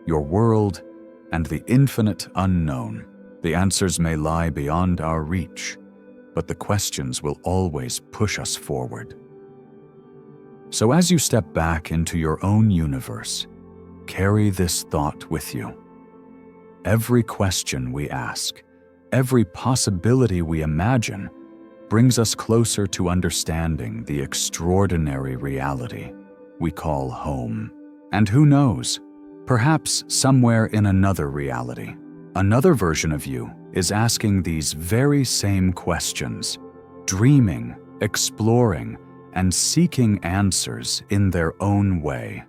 your world, and the infinite unknown? The answers may lie beyond our reach, but the questions will always push us forward. So as you step back into your own universe, carry this thought with you. Every question we ask, every possibility we imagine, brings us closer to understanding the extraordinary reality we call home. And who knows? Perhaps somewhere in another reality, another version of you is asking these very same questions, dreaming, exploring, and seeking answers in their own way.